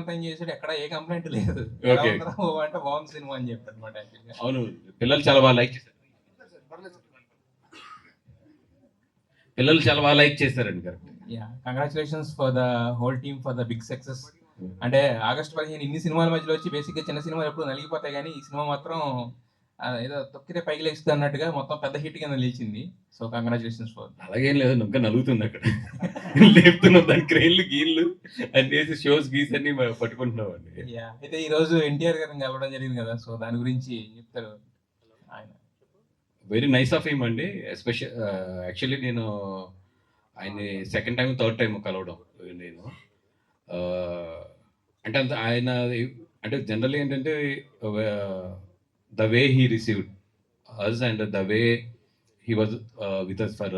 Time చేసాడు, ఎక్కడ ఏ complaint లేదు. ఓకే. అంటే బాగుంది సినిమా అని చెప్పాడు అనమాట. అవును, పిల్లలు చాలా బాగా లైక్ చేశారు. పిల్లలు చాలా బాగా లైక్ చేశారండి. Correct. Yeah, congratulations for the whole team for the big success. అంటే ఆగస్ట్ 15 ఇన్ని సినిమాల మధ్యలో వచ్చి బేసిక్గా చిన్న సినిమాలు ఎప్పుడు నలిగిపోతాయి, కానీ ఈ సినిమా మాత్రం ఏదో తొక్కితే పైకి లేస్తుంది అన్నట్టుగా మొత్తం పెద్ద హిట్ కింద నిలిచింది. So congratulations for. అలాగేం లేదు, ఇంకా నలుగుతుంది అక్కడ. లేపుతున్నాం దాని క్రెయిన్లు గీళ్ళు అన్ని షోస్ గీస్ అన్ని పట్టుకుంటున్నాం అండి. యా, అయితే ఈ రోజు ఎన్టీఆర్ గారిని కలవడం జరిగింది కదా, సో దాని గురించి చెప్తారు ఆయన. వెరీ నైస్ ఆఫ్ హిమ్ అండి. యాక్చువల్లీ నేను ఆయన్ని సెకండ్ టైం థర్డ్ టైం కలవడం నేను. అంటే అంత ఆయన అంటే జనరల్లీ ఏంటంటే the way he received us and the way he was with us for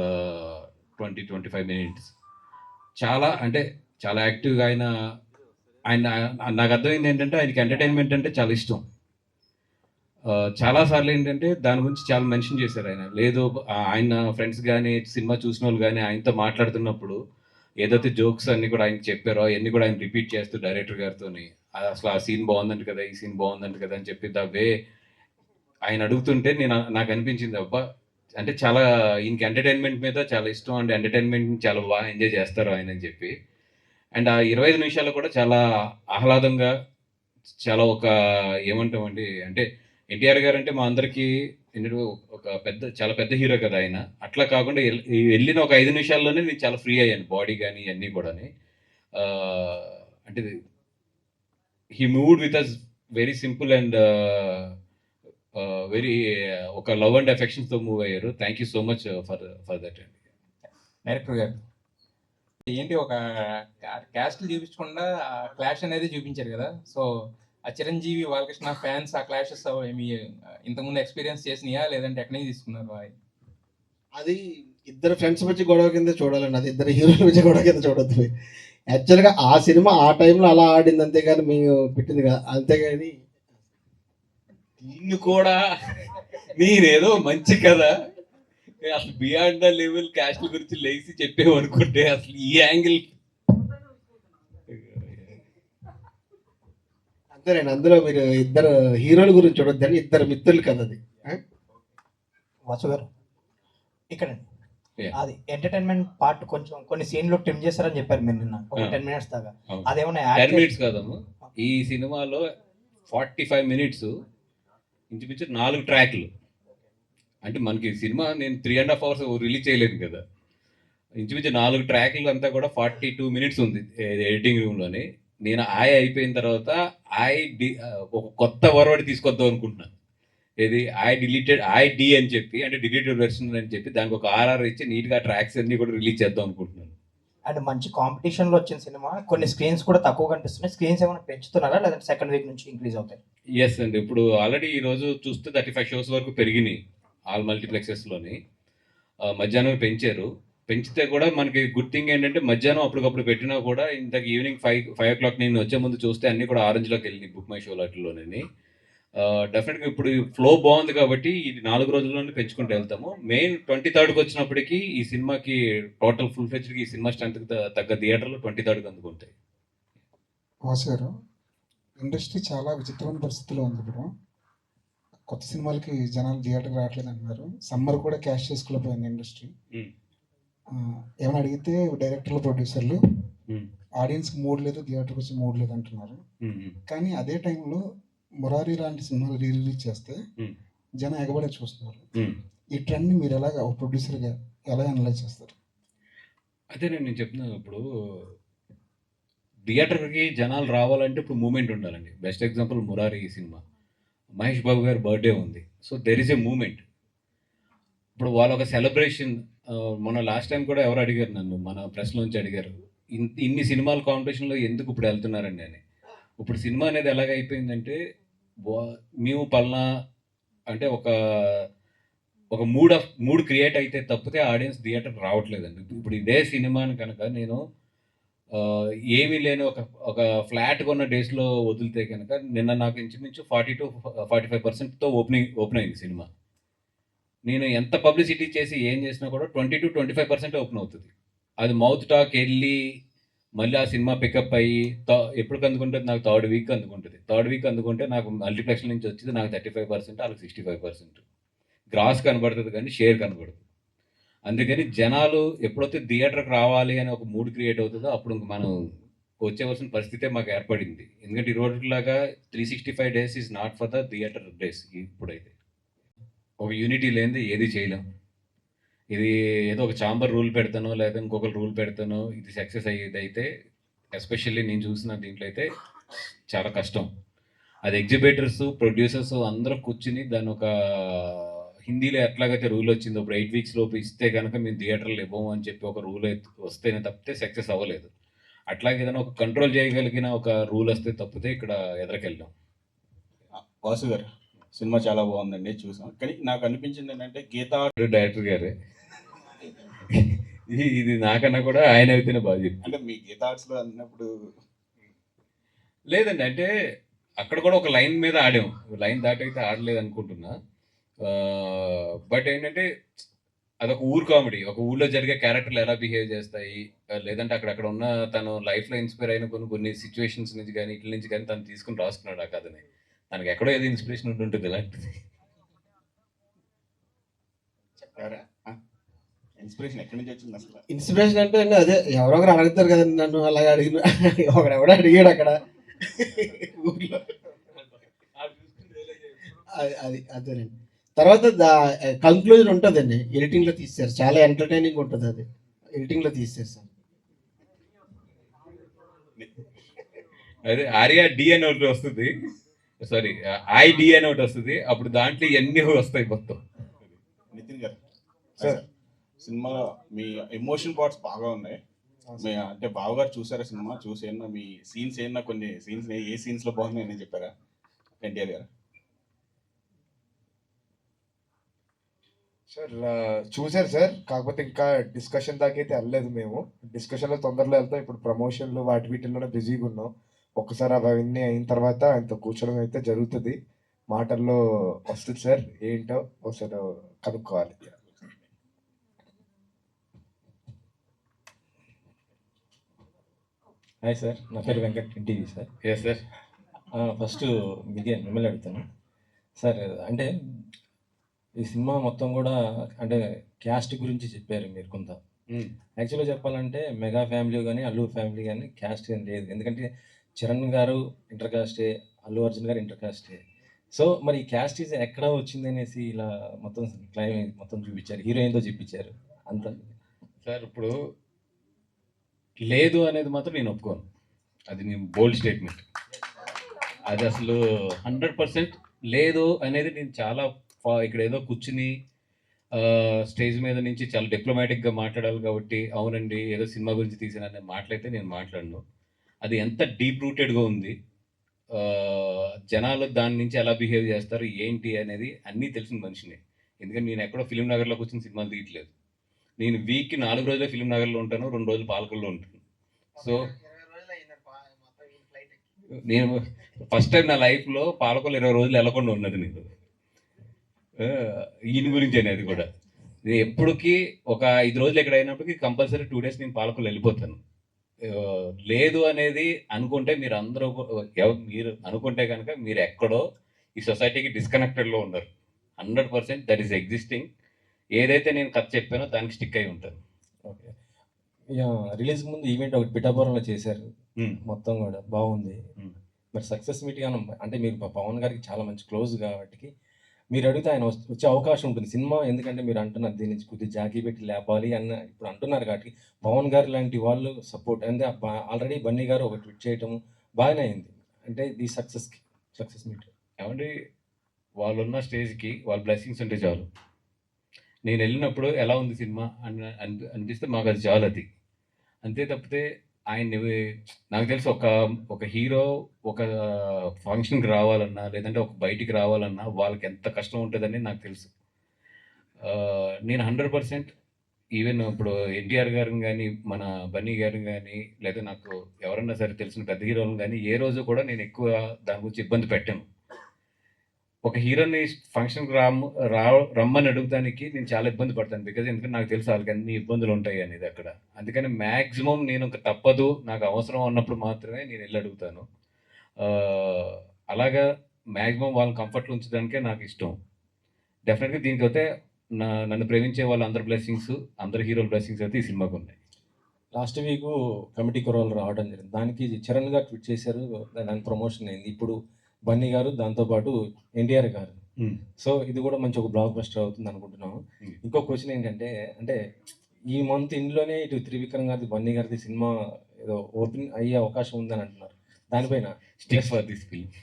20-25 minutes చాలా అంటే చాలా యాక్టివ్గా ఆయన ఆయన నాకు అర్థమైంది ఏంటంటే ఆయనకి ఎంటర్టైన్మెంట్ అంటే చాలా ఇష్టం. చాలాసార్లు ఏంటంటే దాని గురించి చాలా మెన్షన్ చేశారు ఆయన. లేదు ఆయన ఫ్రెండ్స్ కానీ సినిమా చూసిన వాళ్ళు కానీ ఆయనతో మాట్లాడుతున్నప్పుడు ఏదైతే జోక్స్ అన్ని కూడా ఆయనకి చెప్పారో అవన్నీ కూడా ఆయన రిపీట్ చేస్తూ డైరెక్టర్ గారితో అసలు ఆ సీన్ బాగుందంట కదా, ఈ సీన్ బాగుందంట కదా అని చెప్పి ద వే ఆయన అడుగుతుంటే నాకు అనిపించింది, అబ్బా అంటే చాలా ఈయనకి ఎంటర్టైన్మెంట్ మీద చాలా ఇష్టం అండ్ ఎంటర్టైన్మెంట్ చాలా బాగా ఎంజాయ్ చేస్తారు ఆయన అని చెప్పి. అండ్ ఆ 25 నిమిషాలు కూడా చాలా ఆహ్లాదంగా చాలా ఒక ఏమంటామండి అంటే ఎన్టీఆర్ గారు అంటే మా అందరికీ ఒక చాలా పెద్ద హీరో కదా ఆయన. అట్లా కాకుండా వెళ్ళిన ఒక 5 నిమిషాల్లోనే నేను చాలా ఫ్రీ అయ్యాను, బాడీ కానీ ఇవన్నీ కూడా. అంటే he moved with us very simple and very ఒక లవ్ అండ్ అఫెక్షన్స్తో మూవ్ అయ్యారు. Thank you so much for that అండి. డైరెక్టర్ గారు ఏంటి ఒక క్యాస్ట్ చూపించకుండా క్లాష్ అనేది చూపించారు కదా, సో ఆ చిరంజీవి బాలకృష్ణ ఫ్యాన్స్ ఆ క్లాషెస్ ఏమి ఇంతకుముందు ఎక్స్పీరియన్స్ చేసినాయా, లేదంటే ఎక్కడి నుంచి తీసుకున్నారు? అది ఇద్దరు ఫ్రెండ్స్ మధ్య గొడవ కింద చూడాలండి, అది ఇద్దరు హీరోల మధ్య గొడవ కింద చూడొద్దు. యాక్చువల్గా ఆ సినిమా ఆ టైంలో అలా ఆడింది, అంతేగాని మేము పెట్టింది కదా. అంతేగాని దీన్ని కూడా నేనేదో మంచి కదా అసలు బియాండ్ ద లెవెల్ క్యాస్ట్ గురించి లేచి చెప్పేమనుకుంటే అసలు ఈ యాంగిల్ అంతేనండి. అందులో మీరు ఇద్దరు హీరోల గురించి చూడొద్దని, ఇద్దరు మిత్రులు కదా అది. వాసు గారు ఇక్కడ అది ఎంటర్టైన్మెంట్ పార్ట్ కొంచెం కొన్ని సీన్లు ట్రిమ్ చేశారని చెప్పారు మీరు నిన్న, ఒక 10 minutes దాకా. అదేమన్నా 10 minutes కాదమ్మా, ఈ సినిమాలో 45 minutes ఇంచుమించు 4 ట్రాక్లు. అంటే మనకి సినిమా నేను 3.5 hours రిలీజ్ చేయలేదు కదా, ఇంచుమించు 4 ట్రాక్లు అంతా కూడా 42 minutes ఉంది ఎడిటింగ్ రూమ్లోని. నేను అయిపోయిన తర్వాత ఒక కొత్త వర్డ్ తీసుకొద్దాం అనుకుంటున్నాను. ఏది డి అని చెప్పి, అంటే డిలీటెడ్ వెర్షన్ అని చెప్పి దానికి ఒక ఆర్ఆర్ ఇచ్చి నీట్గా ట్రాక్స్ అన్ని కూడా రిలీజ్ చేద్దాం అనుకుంటున్నాను. అండ్ మంచి కాంపిటీషన్లో వచ్చిన సినిమా, కొన్ని స్క్రీన్స్ కూడా తక్కువ కనిపిస్తున్నాయి. స్క్రీన్స్ ఏమైనా పెంచుతున్నారా, లేదంటే సెకండ్ వీక్ నుంచి ఇంక్రీజ్ అవుతాయి? ఎస్ అండి, ఇప్పుడు ఆల్రెడీ ఈ రోజు చూస్తే 35 shows వరకు పెరిగినాయి ఆల్ మల్టీప్లెక్సెస్లోని. మధ్యాహ్నం పెంచారు. పెంచితే కూడా మనకి గుడ్ థింగ్ ఏంటంటే మధ్యాహ్నం అప్పటికప్పుడు పెట్టినా కూడా ఇంతకు ఈవినింగ్ 5 o'clock నేను వచ్చే ముందు చూస్తే అన్నీ కూడా ఆరెంజ్లోకి వెళ్ళినాయి బుక్ మై షో వాటిలోనే. డెఫినెట్గా ఇప్పుడు ఫ్లో బాగుంది కాబట్టి ఇది 4 రోజుల్లోనే పెంచుకుంటూ వెళ్తాము. మెయిన్ 23rd వచ్చినప్పటికీ ఈ సినిమాకి టోటల్ ఫుల్ ఫ్లెడ్జ్డ్కి ఈ సినిమా స్ట్రెంత్కి తగ్గ థియేటర్లు 23rd అందుకుంటాయి. వాసు గారు, ఇండస్ట్రీ చాలా విచిత్రమైన పరిస్థితిలో ఉంది ఇప్పుడు. కొత్త సినిమాలకి జనాలు థియేటర్కి రావట్లేదు అంటున్నారు. సమ్మర్ కూడా క్యాష్ చేసుకోలేకపోయింది ఇండస్ట్రీ. ఏమైనా అడిగితే డైరెక్టర్లు ప్రొడ్యూసర్లు ఆడియన్స్కి మూడ్ లేదు, థియేటర్కి వచ్చి మూడ్ లేదు అంటున్నారు. కానీ అదే టైంలో మురారి లాంటి సినిమాలు రిలీజ్ చేస్తే జనం ఎగబడే చూస్తున్నారు. ఈ ట్రెండ్ని మీరు ఎలాగా ఒక ప్రొడ్యూసర్గా ఎలా అనలైజ్ చేస్తారు? అదే నేను చెప్తున్నాను, ఇప్పుడు థియేటర్కి జనాలు రావాలంటే ఇప్పుడు మూమెంట్ ఉండాలండి. Best example Murari cinema, Mahesh Babu గారి బర్త్డే ఉంది. So there is a moment. ఇప్పుడు వాళ్ళ ఒక సెలబ్రేషన్. మొన్న లాస్ట్ టైం కూడా ఎవరు అడిగారు నన్ను, మన ప్రెస్లోంచి అడిగారు, ఇన్ని సినిమాల కాంపిటీషన్లో ఎందుకు ఇప్పుడు వెళ్తున్నారండి అని. ఇప్పుడు సినిమా అనేది ఎలాగ అయిపోయిందంటే మేము పలానా అంటే ఒక మూడ్ క్రియేట్ అయితే తప్పితే ఆడియన్స్ థియేటర్ రావట్లేదండి. ఇప్పుడు ఇదే సినిమాని కనుక నేను ఏమీ లేని ఒక ఫ్లాట్ కొన్న డేస్లో వదిలితే కనుక నిన్న నాకు ఇంచుమించు 40-45% ఓపెన్ అయింది సినిమా. నేను ఎంత పబ్లిసిటీ చేసి ఏం చేసినా కూడా 20-25% ఓపెన్ అవుతుంది. అది మౌత్ టాక్ వెళ్ళి మళ్ళీ ఆ సినిమా పికప్ అయ్యి ఎప్పుడు అందుకుంటుంది? నాకు థర్డ్ వీక్ అందుకుంటుంది. థర్డ్ వీక్ అందుకుంటే నాకు మల్టీప్లెక్స్ నుంచి వచ్చేది నాకు 35%, వాళ్ళకి 65%. గ్రాస్ కనబడుతుంది కానీ షేర్ కనబడదు. అందుకని జనాలు ఎప్పుడైతే థియేటర్కి రావాలి అని ఒక మూడ్ క్రియేట్ అవుతుందో అప్పుడు ఇంక మనం వచ్చేవలసిన పరిస్థితే మాకు ఏర్పడింది. ఎందుకంటే ఈ రోజులాగా 365 days is not for the theatre days. ఇప్పుడైతే ఒక యూనిటీ లేనిది ఏది చేయలేం. ఇది ఏదో ఒక చాంబర్ రూల్ పెడతానో లేదా ఇంకొకరు రూల్ పెడతానో ఇది సక్సెస్ అయ్యేది అయితే ఎస్పెషల్లీ నేను చూసిన దీంట్లో అయితే చాలా కష్టం. అది ఎగ్జిబిటర్స్, ప్రొడ్యూసర్స్ అందరూ కూర్చుని దాన్ని ఒక హిందీలో ఎట్లాగైతే రూల్ వచ్చిందో ఇప్పుడు 8 weeks లోపు ఇస్తే కనుక మేము థియేటర్లు ఇవ్వము అని చెప్పి ఒక రూల్ వస్తేనే తప్పితే సక్సెస్ అవ్వలేదు. అట్లాగే ఏదైనా ఒక కంట్రోల్ చేయగలిగిన ఒక రూల్ వస్తే తప్పితే ఇక్కడ ఎదరికెళ్ళాం. వాసు గారు సినిమా చాలా బాగుందండి, చూసాం. కానీ నాకు అనిపించింది ఏంటంటే గీతా డైరెక్టర్ గారే ఇది నాకన్నా కూడా ఆయన అయితేనే బాగా చెప్తారు. అంటే మీ గీతా ఆర్ట్స్లో అన్నప్పుడు లేదండి, అంటే అక్కడ కూడా ఒక లైన్ మీద ఆడాం. లైన్ దాటైతే ఆడలేదు అనుకుంటున్నా. బట్ ఏంటంటే అదొక ఊరు కామెడీ. ఒక ఊళ్ళో జరిగే క్యారెక్టర్లు ఎలా బిహేవ్ చేస్తాయి, లేదంటే అక్కడ ఉన్న తను లైఫ్లో ఇన్స్పైర్ అయిన కొన్ని సిచ్యువేషన్స్ నుంచి కానీ ఇట్ల నుంచి కానీ తను తీసుకుని రాసుకున్నాడు ఆ కథని. తనకి ఎక్కడో ఏదో ఇన్స్పిరేషన్ ఉంటుంది ఇలాంటిది. చెప్పారా ఇన్స్పిరేషన్ ఎక్కడి నుంచి వచ్చింది అసలు? ఇన్స్పిరేషన్ అంటే అండి అదే ఎవరో ఒకరు అడుగుతారు కదండి నన్ను, అలాగే అడిగిన ఒకడెవడో అడిగాడు అక్కడ ఊర్లో. అది అదేనండి. తర్వాత కంక్లూజన్ ఉంటుందండి, ఎడిటింగ్లో తీస్తారు, చాలా ఎంటర్టైనింగ్ ఉంటుంది. అది ఎడిటింగ్లో తీస్తారు సార్. అదే ఆర్యా డి అని ఒకటి వస్తుంది, సారీ ఐడి అని ఒకటి వస్తుంది. అప్పుడు దాంట్లో ఇవన్నీ వస్తాయి మొత్తం. నితిన్ గారు సార్, సినిమాలో మీ ఎమోషన్ పార్ట్స్ బాగా ఉన్నాయి. మీ అంటే బావగారు చూసారా సినిమా? చూసి ఏమన్నా మీ సీన్స్ ఏమన్నా కొన్ని సీన్స్ ఏ సీన్స్లో బాగున్నాయని చెప్పారా ఎన్టీఆర్ గారు? సార్ చూసారు సార్, కాకపోతే ఇంకా డిస్కషన్ దాకా అయితే వెళ్ళలేదు. మేము డిస్కషన్లో తొందరలో వెళ్తాం. ఇప్పుడు ప్రమోషన్లు వాటి వీటిల్లోనే బిజీగా ఉన్నాం. ఒక్కసారి అవన్నీ అయిన తర్వాత ఆయనతో కూర్చోడం అయితే జరుగుతుంది. మాటల్లో వస్తుంది సార్, ఏంటో ఒకసారి కనుక్కోవాలి. హాయ్ సార్, నా పేరు Venkat TV sir. Yes sir. First మిమ్మల్ని అడుగుతాను సార్. అంటే ఈ సినిమా మొత్తం కూడా అంటే క్యాస్ట్ గురించి చెప్పారు మీరు కొంత. యాక్చువల్గా చెప్పాలంటే మెగా ఫ్యామిలీ కానీ అల్లు ఫ్యామిలీ కానీ క్యాస్ట్ ఏం లేదు. ఎందుకంటే చరణ్ గారు ఇంటర్ కాస్టే, అల్లు అర్జున్ గారు ఇంటర్ కాస్టే. సో మరి ఈ క్యాస్ట్ ఈజ్ ఎక్కడ వచ్చింది అనేసి ఇలా మొత్తం క్లైమ్ మొత్తం చూపించారు, హీరోయిన్తో చూపించారు అంత. సార్ ఇప్పుడు లేదు అనేది మాత్రం నేను ఒప్పుకోను. అది నేను బోల్డ్ స్టేట్మెంట్. అది అసలు 100% లేదు అనేది నేను చాలా ఇక్కడ ఏదో కూర్చుని స్టేజ్ మీద నుంచి చాలా డిప్లొమాటిక్గా మాట్లాడాలి కాబట్టి అవునండి ఏదో సినిమా గురించి తీసిన అనే మాటలైతే నేను మాట్లాడను. అది ఎంత డీప్ రూటెడ్గా ఉంది, జనాలు దాని నుంచి ఎలా బిహేవ్ చేస్తారు ఏంటి అనేది అన్నీ తెలిసిన మనిషిని. ఎందుకంటే నేను ఎక్కడో ఫిలిం నగర్లో కూర్చొని సినిమాలు తీయట్లేదు. నేను వీక్కి 4 రోజులే ఫిలిం నగర్లో ఉంటాను, 2 రోజులు పాలకుల్లో ఉంటాను. సో నేను ఫస్ట్ టైం నా లైఫ్లో పాలకులు 20 రోజులు వెళ్ళకుండా ఉన్నది నేను. ఈయన గురించి అనేది కూడా నేను ఎప్పటికీ ఒక 5 రోజులు ఎక్కడ అయినప్పటికీ కంపల్సరీ 2 days నేను పాలకులు వెళ్ళిపోతాను. లేదు అనేది అనుకుంటే మీరు అందరూ మీరు అనుకుంటే కనుక మీరు ఎక్కడో ఈ సొసైటీకి డిస్కనెక్టెడ్లో ఉన్నారు. 100% దట్ ఈస్ ఎగ్జిస్టింగ్. ఏదైతే నేను కథ చెప్పానో దానికి స్టిక్ అయి ఉంటాను. ఓకే, రిలీజ్ ముందు ఈవెంట్ ఒకటి పిఠాపురంలో చేశారు, మొత్తం కూడా బాగుంది. మరి సక్సెస్ మీట్ అంటే మీరు పవన్ గారికి చాలా మంచి క్లోజ్ కాబట్టి మీరు అడిగితే ఆయన వచ్చే అవకాశం ఉంటుంది సినిమా. ఎందుకంటే మీరు అంటున్నారు దీని నుంచి కొద్దిగా జాకీ పెట్టి లేపాలి అన్న ఇప్పుడు అంటున్నారు కాబట్టి పవన్ గారు లాంటి వాళ్ళు సపోర్ట్ అంటే ఆల్రెడీ బన్నీ గారు ఒక ట్వీట్ చేయటం బాగానే అయింది. అంటే ఈ సక్సెస్ మీట్ ఏమంటే వాళ్ళు ఉన్న స్టేజ్కి వాళ్ళ బ్లెస్సింగ్స్ ఉంటే చాలు. నేను వెళ్ళినప్పుడు ఎలా ఉంది సినిమా అనిపిస్తే మాకు అది చాలు. అది అంతే తప్పితే ఆయన్ని నాకు తెలిసి ఒక హీరో ఒక ఫంక్షన్కి రావాలన్నా లేదంటే ఒక బయటికి రావాలన్నా వాళ్ళకి ఎంత కష్టం ఉంటుందని నాకు తెలుసు. నేను 100% ఈవెన్ ఇప్పుడు ఎన్టీఆర్ గారిని కానీ మన బన్నీ గారిని కానీ లేదా నాకు ఎవరన్నా సరే తెలిసిన పెద్ద హీరోలను కానీ ఏ రోజు కూడా నేను ఎక్కువ దాని గురించి ఇబ్బంది పెట్టాను. ఒక హీరోని ఫంక్షన్కి రమ్మని అడుగుతానికి నేను చాలా ఇబ్బంది పడతాను. ఎందుకంటే నాకు తెలుసు వాళ్ళకి అన్ని ఇబ్బందులు ఉంటాయి అనేది అక్కడ. అందుకని మ్యాక్సిమం నేను ఒక తప్పదు నాకు అవసరం అన్నప్పుడు మాత్రమే నేను వెళ్ళి అడుగుతాను. అలాగా మ్యాక్సిమం వాళ్ళని కంఫర్ట్లో ఉంచడానికే నాకు ఇష్టం. డెఫినెట్గా దీనికి అయితే నన్ను ప్రేమించే వాళ్ళ అందరి బ్లెస్సింగ్స్, అందరి హీరోల బ్లెస్సింగ్స్ అయితే ఈ సినిమాకు ఉన్నాయి. లాస్ట్ వీక్ కమిటీ కుర్రాళ్ళు రావడం జరిగింది. దానికి చరణ్ గారు ట్వీట్ చేశారు, దాని ప్రమోషన్ అయింది. ఇప్పుడు బన్నీ గారు, దాంతోపాటు ఎన్టీఆర్ గారు. సో ఇది కూడా మంచి ఒక బ్లాక్ బస్టర్ అవుతుంది అనుకుంటున్నాము. ఇంకో క్వశ్చన్ ఏంటంటే, అంటే ఈ మంత్ ఇంట్లోనే ఇటు త్రివిక్రమ్ గారిది, బన్నీ గారిది సినిమా ఏదో ఓపెన్ అయ్యే అవకాశం ఉందని అంటున్నారు. దానిపైన స్టిక్ ఫర్ దిస్ ఫిల్మ్.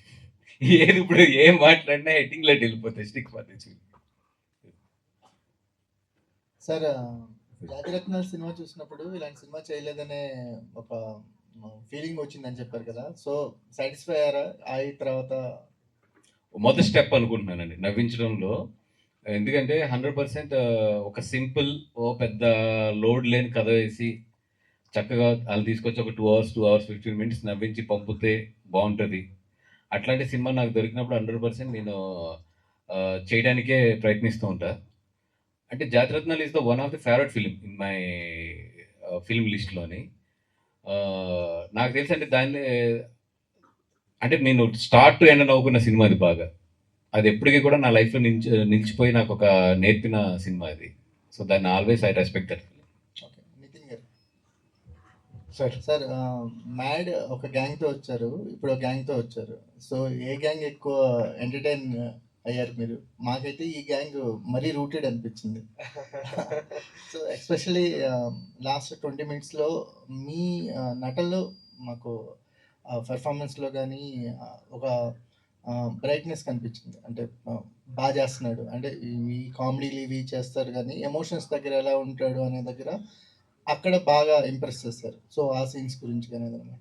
ఏది ఇప్పుడు ఏం మాట్లాడినా హెడ్డింగ్ లెట్ వెళ్ళిపోతాయి. Stick for this film. Sir, జాతిరత్నాల సినిమా చూసినప్పుడు ఇలాంటి సినిమా చేయలేదనే ఒక ఫీలింగ్ వచ్చిందని చెప్పారు కదా, సో సాటిస్ఫై అయ్యారా? అయి తర్వాత మొదటి స్టెప్ అనుకుంటున్నానండి నవ్వించడంలో. ఎందుకంటే 100% ఒక సింపుల్ పెద్ద లోడ్ లేని కథ వేసి చక్కగా వాళ్ళు తీసుకొచ్చి ఒక 2 hours 15 minutes నవ్వించి పంపితే బాగుంటుంది. అట్లాంటి సినిమా నాకు దొరికినప్పుడు 100% నేను చేయడానికే ప్రయత్నిస్తూ ఉంటా. అంటే Jathiratnalu is the one of the favourite film in my film లిస్ట్లోని. నాకు తెలిసి అంటే దాన్ని అంటే నేను స్టార్ట్ టు ఎండ్ నవ్వుకున్న సినిమా అది బాగా. అది ఎప్పటికీ కూడా నా లైఫ్లో నిలిచిపోయి నాకు ఒక నేర్పిన సినిమా అది. సో దాన్ని always I respect that film. Okay, Nitin గారు. సార్, మ్యాడ్ ఒక గ్యాంగ్తో వచ్చారు, ఇప్పుడు ఒక గ్యాంగ్తో వచ్చారు. సో ఏ గ్యాంగ్ ఎక్కువ ఎంటర్టైన్ అయ్యారు మీరు? మాకైతే ఈ గ్యాంగ్ మరీ రూటెడ్ అనిపించింది. సో ఎస్పెషల్లీ లాస్ట్ 20 minutesలో మీ నటనలో మాకు పెర్ఫార్మెన్స్లో కానీ ఒక బ్రైట్నెస్ కనిపించింది. అంటే బాగా చేస్తున్నాడు, అంటే ఈ కామెడీలు ఇవి చేస్తారు కానీ ఎమోషన్స్ దగ్గర ఎలా ఉంటాడు అనే దగ్గర అక్కడ బాగా ఇంప్రెస్ చేస్తారు. సో ఆ సీన్స్ గురించి కానీ ఏదైనా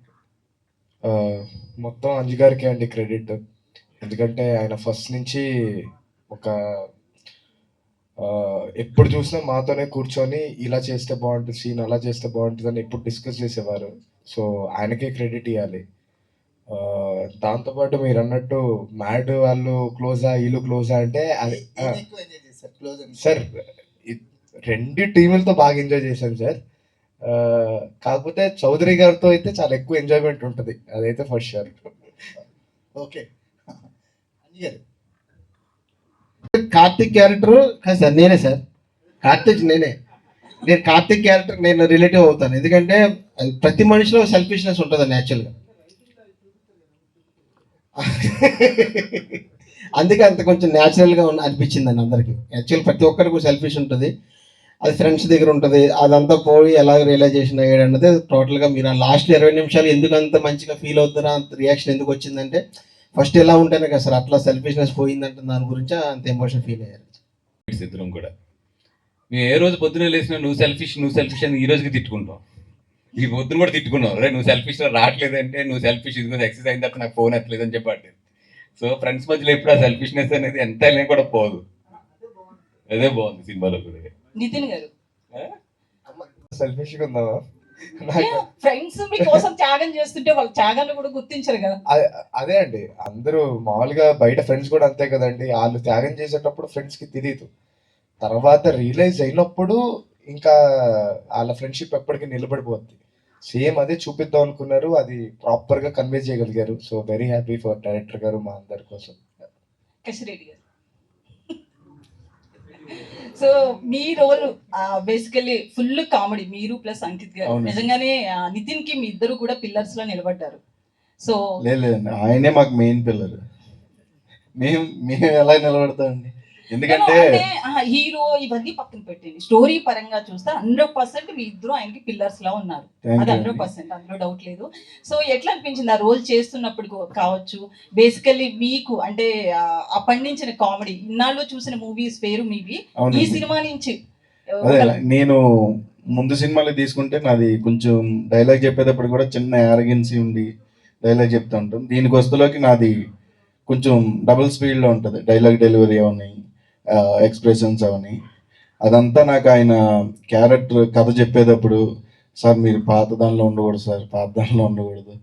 మొత్తం అంజు గారికి అండి క్రెడిట్. ఎందుకంటే ఆయన ఫస్ట్ నుంచి ఒక ఎప్పుడు చూసినా మాతోనే కూర్చొని ఇలా చేస్తే బాగుంటుంది సీన్, అలా చేస్తే బాగుంటుంది అని ఎప్పుడు డిస్కస్ చేసేవారు. సో ఆయనకే క్రెడిట్ ఇవ్వాలి. దాంతోపాటు మీరు అన్నట్టు మ్యాడ్ వాళ్ళు క్లోజా, వీళ్ళు క్లోజా అంటే అది సార్ రెండు టీములతో బాగా ఎంజాయ్ చేశాను సార్. కాకపోతే చౌదరి గారితో అయితే చాలా ఎక్కువ ఎంజాయ్మెంట్ ఉంటుంది, అదైతే first sure. Okay, Karthik character కాదు సార్, నేనే సార్ నేను కార్తిక్ క్యారెక్టర్ నేను రిలేటివ్ అవుతాను. ఎందుకంటే ప్రతి మనిషిలో సెల్ఫిష్నెస్ ఉంటుందండి యాక్చువల్గా. అందుకే అంత కొంచెం న్యాచురల్గా అనిపించిందండి అందరికీ. యాక్చువల్ ప్రతి ఒక్కరికి సెల్ఫిష్ ఉంటుంది, అది ఫ్రెండ్స్ దగ్గర ఉంటుంది. అదంతా పోయి ఎలా రియలైజేషన్ అయ్యాడు అన్నది టోటల్గా మీరు ఆ లాస్ట్ 20 నిమిషాలు ఎందుకు అంత మంచిగా ఫీల్ అవుతారా, అంత రియాక్షన్ ఎందుకు వచ్చిందంటే ఫస్ట్ ఎలా ఉంటేనే కదా సార్ అట్లా సెల్ఫిష్నెస్ పోయిందంటే దాని గురించి అంత ఎమోషన్ ఫీల్ అయ్యారు. ఇద్దరం కూడా మేము ఏ రోజు పొద్దున లేసినా నువ్వు సెల్ఫిష్ అని ఈ రోజుకి తిట్టుకుంటాం. ఈ పొద్దున కూడా తిట్టుకున్నాం, రే నువ్వు సెల్ఫిష్ రావట్లేదంటే నువ్వు సెల్ఫిష్ ఇది ఎక్సెస్ అయిన తర్వాత నాకు ఫోన్ ఎత్తలేదు అని చెప్పండి. సో ఫ్రెండ్స్ మధ్యలో ఎప్పుడు ఆ సెల్ఫిష్నెస్ అనేది ఎంత అయినా కూడా పోదు. అదే బాగుంది సినిమాలో కూడా. నితిన్ గారు, సెల్ఫిష్గా ఉందామా? ఫ్రెండ్స్ మీకోసం త్యాగం చేస్తుంటే వాళ్ళ త్యాగాన్ని కూడా గుర్తించరు కదా. అదే అండి, అందరూ మామూలుగా బయట ఫ్రెండ్స్ కూడా అంతే కదండి. వాళ్ళు త్యాగం చేసేటప్పుడు ఫ్రెండ్స్ కి తెలియదు, తర్వాత రియలైజ్ అయినప్పుడు ఇంకా వాళ్ళ ఫ్రెండ్షిప్ ఎప్పటికీ నిలబడిపోద్ది. సేమ్ అదే చూపిద్దాం అనుకున్నారు, అది ప్రాపర్ గా కన్వే చేయగలిగారు. So very happy for director గారు, మా అందరి కోసం. కసిరెడ్డి గారు, సో మీ రోల్ బేసికల్లీ ఫుల్ కామెడీ, మీరు ప్లస్ అంకిత్ గారు. నిజంగానే నితిన్ కి మీ ఇద్దరు కూడా పిల్లర్స్ లో నిలబడ్డారు. సో లేదండి, ఆయనే మాకు మెయిన్ పిల్లర్. మేము ఎలా నిలబడతామండి, ఎందుకంటే హీరో ఇవన్నీ పక్కన పెట్టండి, స్టోరీ పరంగా చూస్తే 100% మీ ఇద్దరు ఆయనకి పిల్లర్స్ లా ఉన్నారు. అది 100%, అందులో డౌట్ లేదు. సో ఎట్లా అనిపించింది ఆ రోల్ చేస్తున్నప్పుడు కావచ్చు? బేసికల్లీ మీకు అంటే ఆ పండించిన కామెడీ, ఇన్నాళ్ళు చూసిన మూవీస్ పేరు మీవి, ఈ సినిమా నుంచి నేను ముందు సినిమాలు తీసుకుంటే నాది కొంచెం డైలాగ్ చెప్పేటప్పుడు కూడా చిన్న యారగెన్సీ ఉండి డైలాగ్ చెప్తూ ఉంటాం. దీనికి వస్తులోకి నాది కొంచెం డబుల్ స్పీడ్లో ఉంటుంది, డైలాగ్ డెలివరీ అవని ఎక్స్ప్రెషన్స్ అవని. అదంతా నాకు ఆయన క్యారెక్టర్ కథ చెప్పేటప్పుడు సార్ మీరు పాత దానిలో ఉండకూడదు సార్, పాత దానిలో ఉండకూడదు,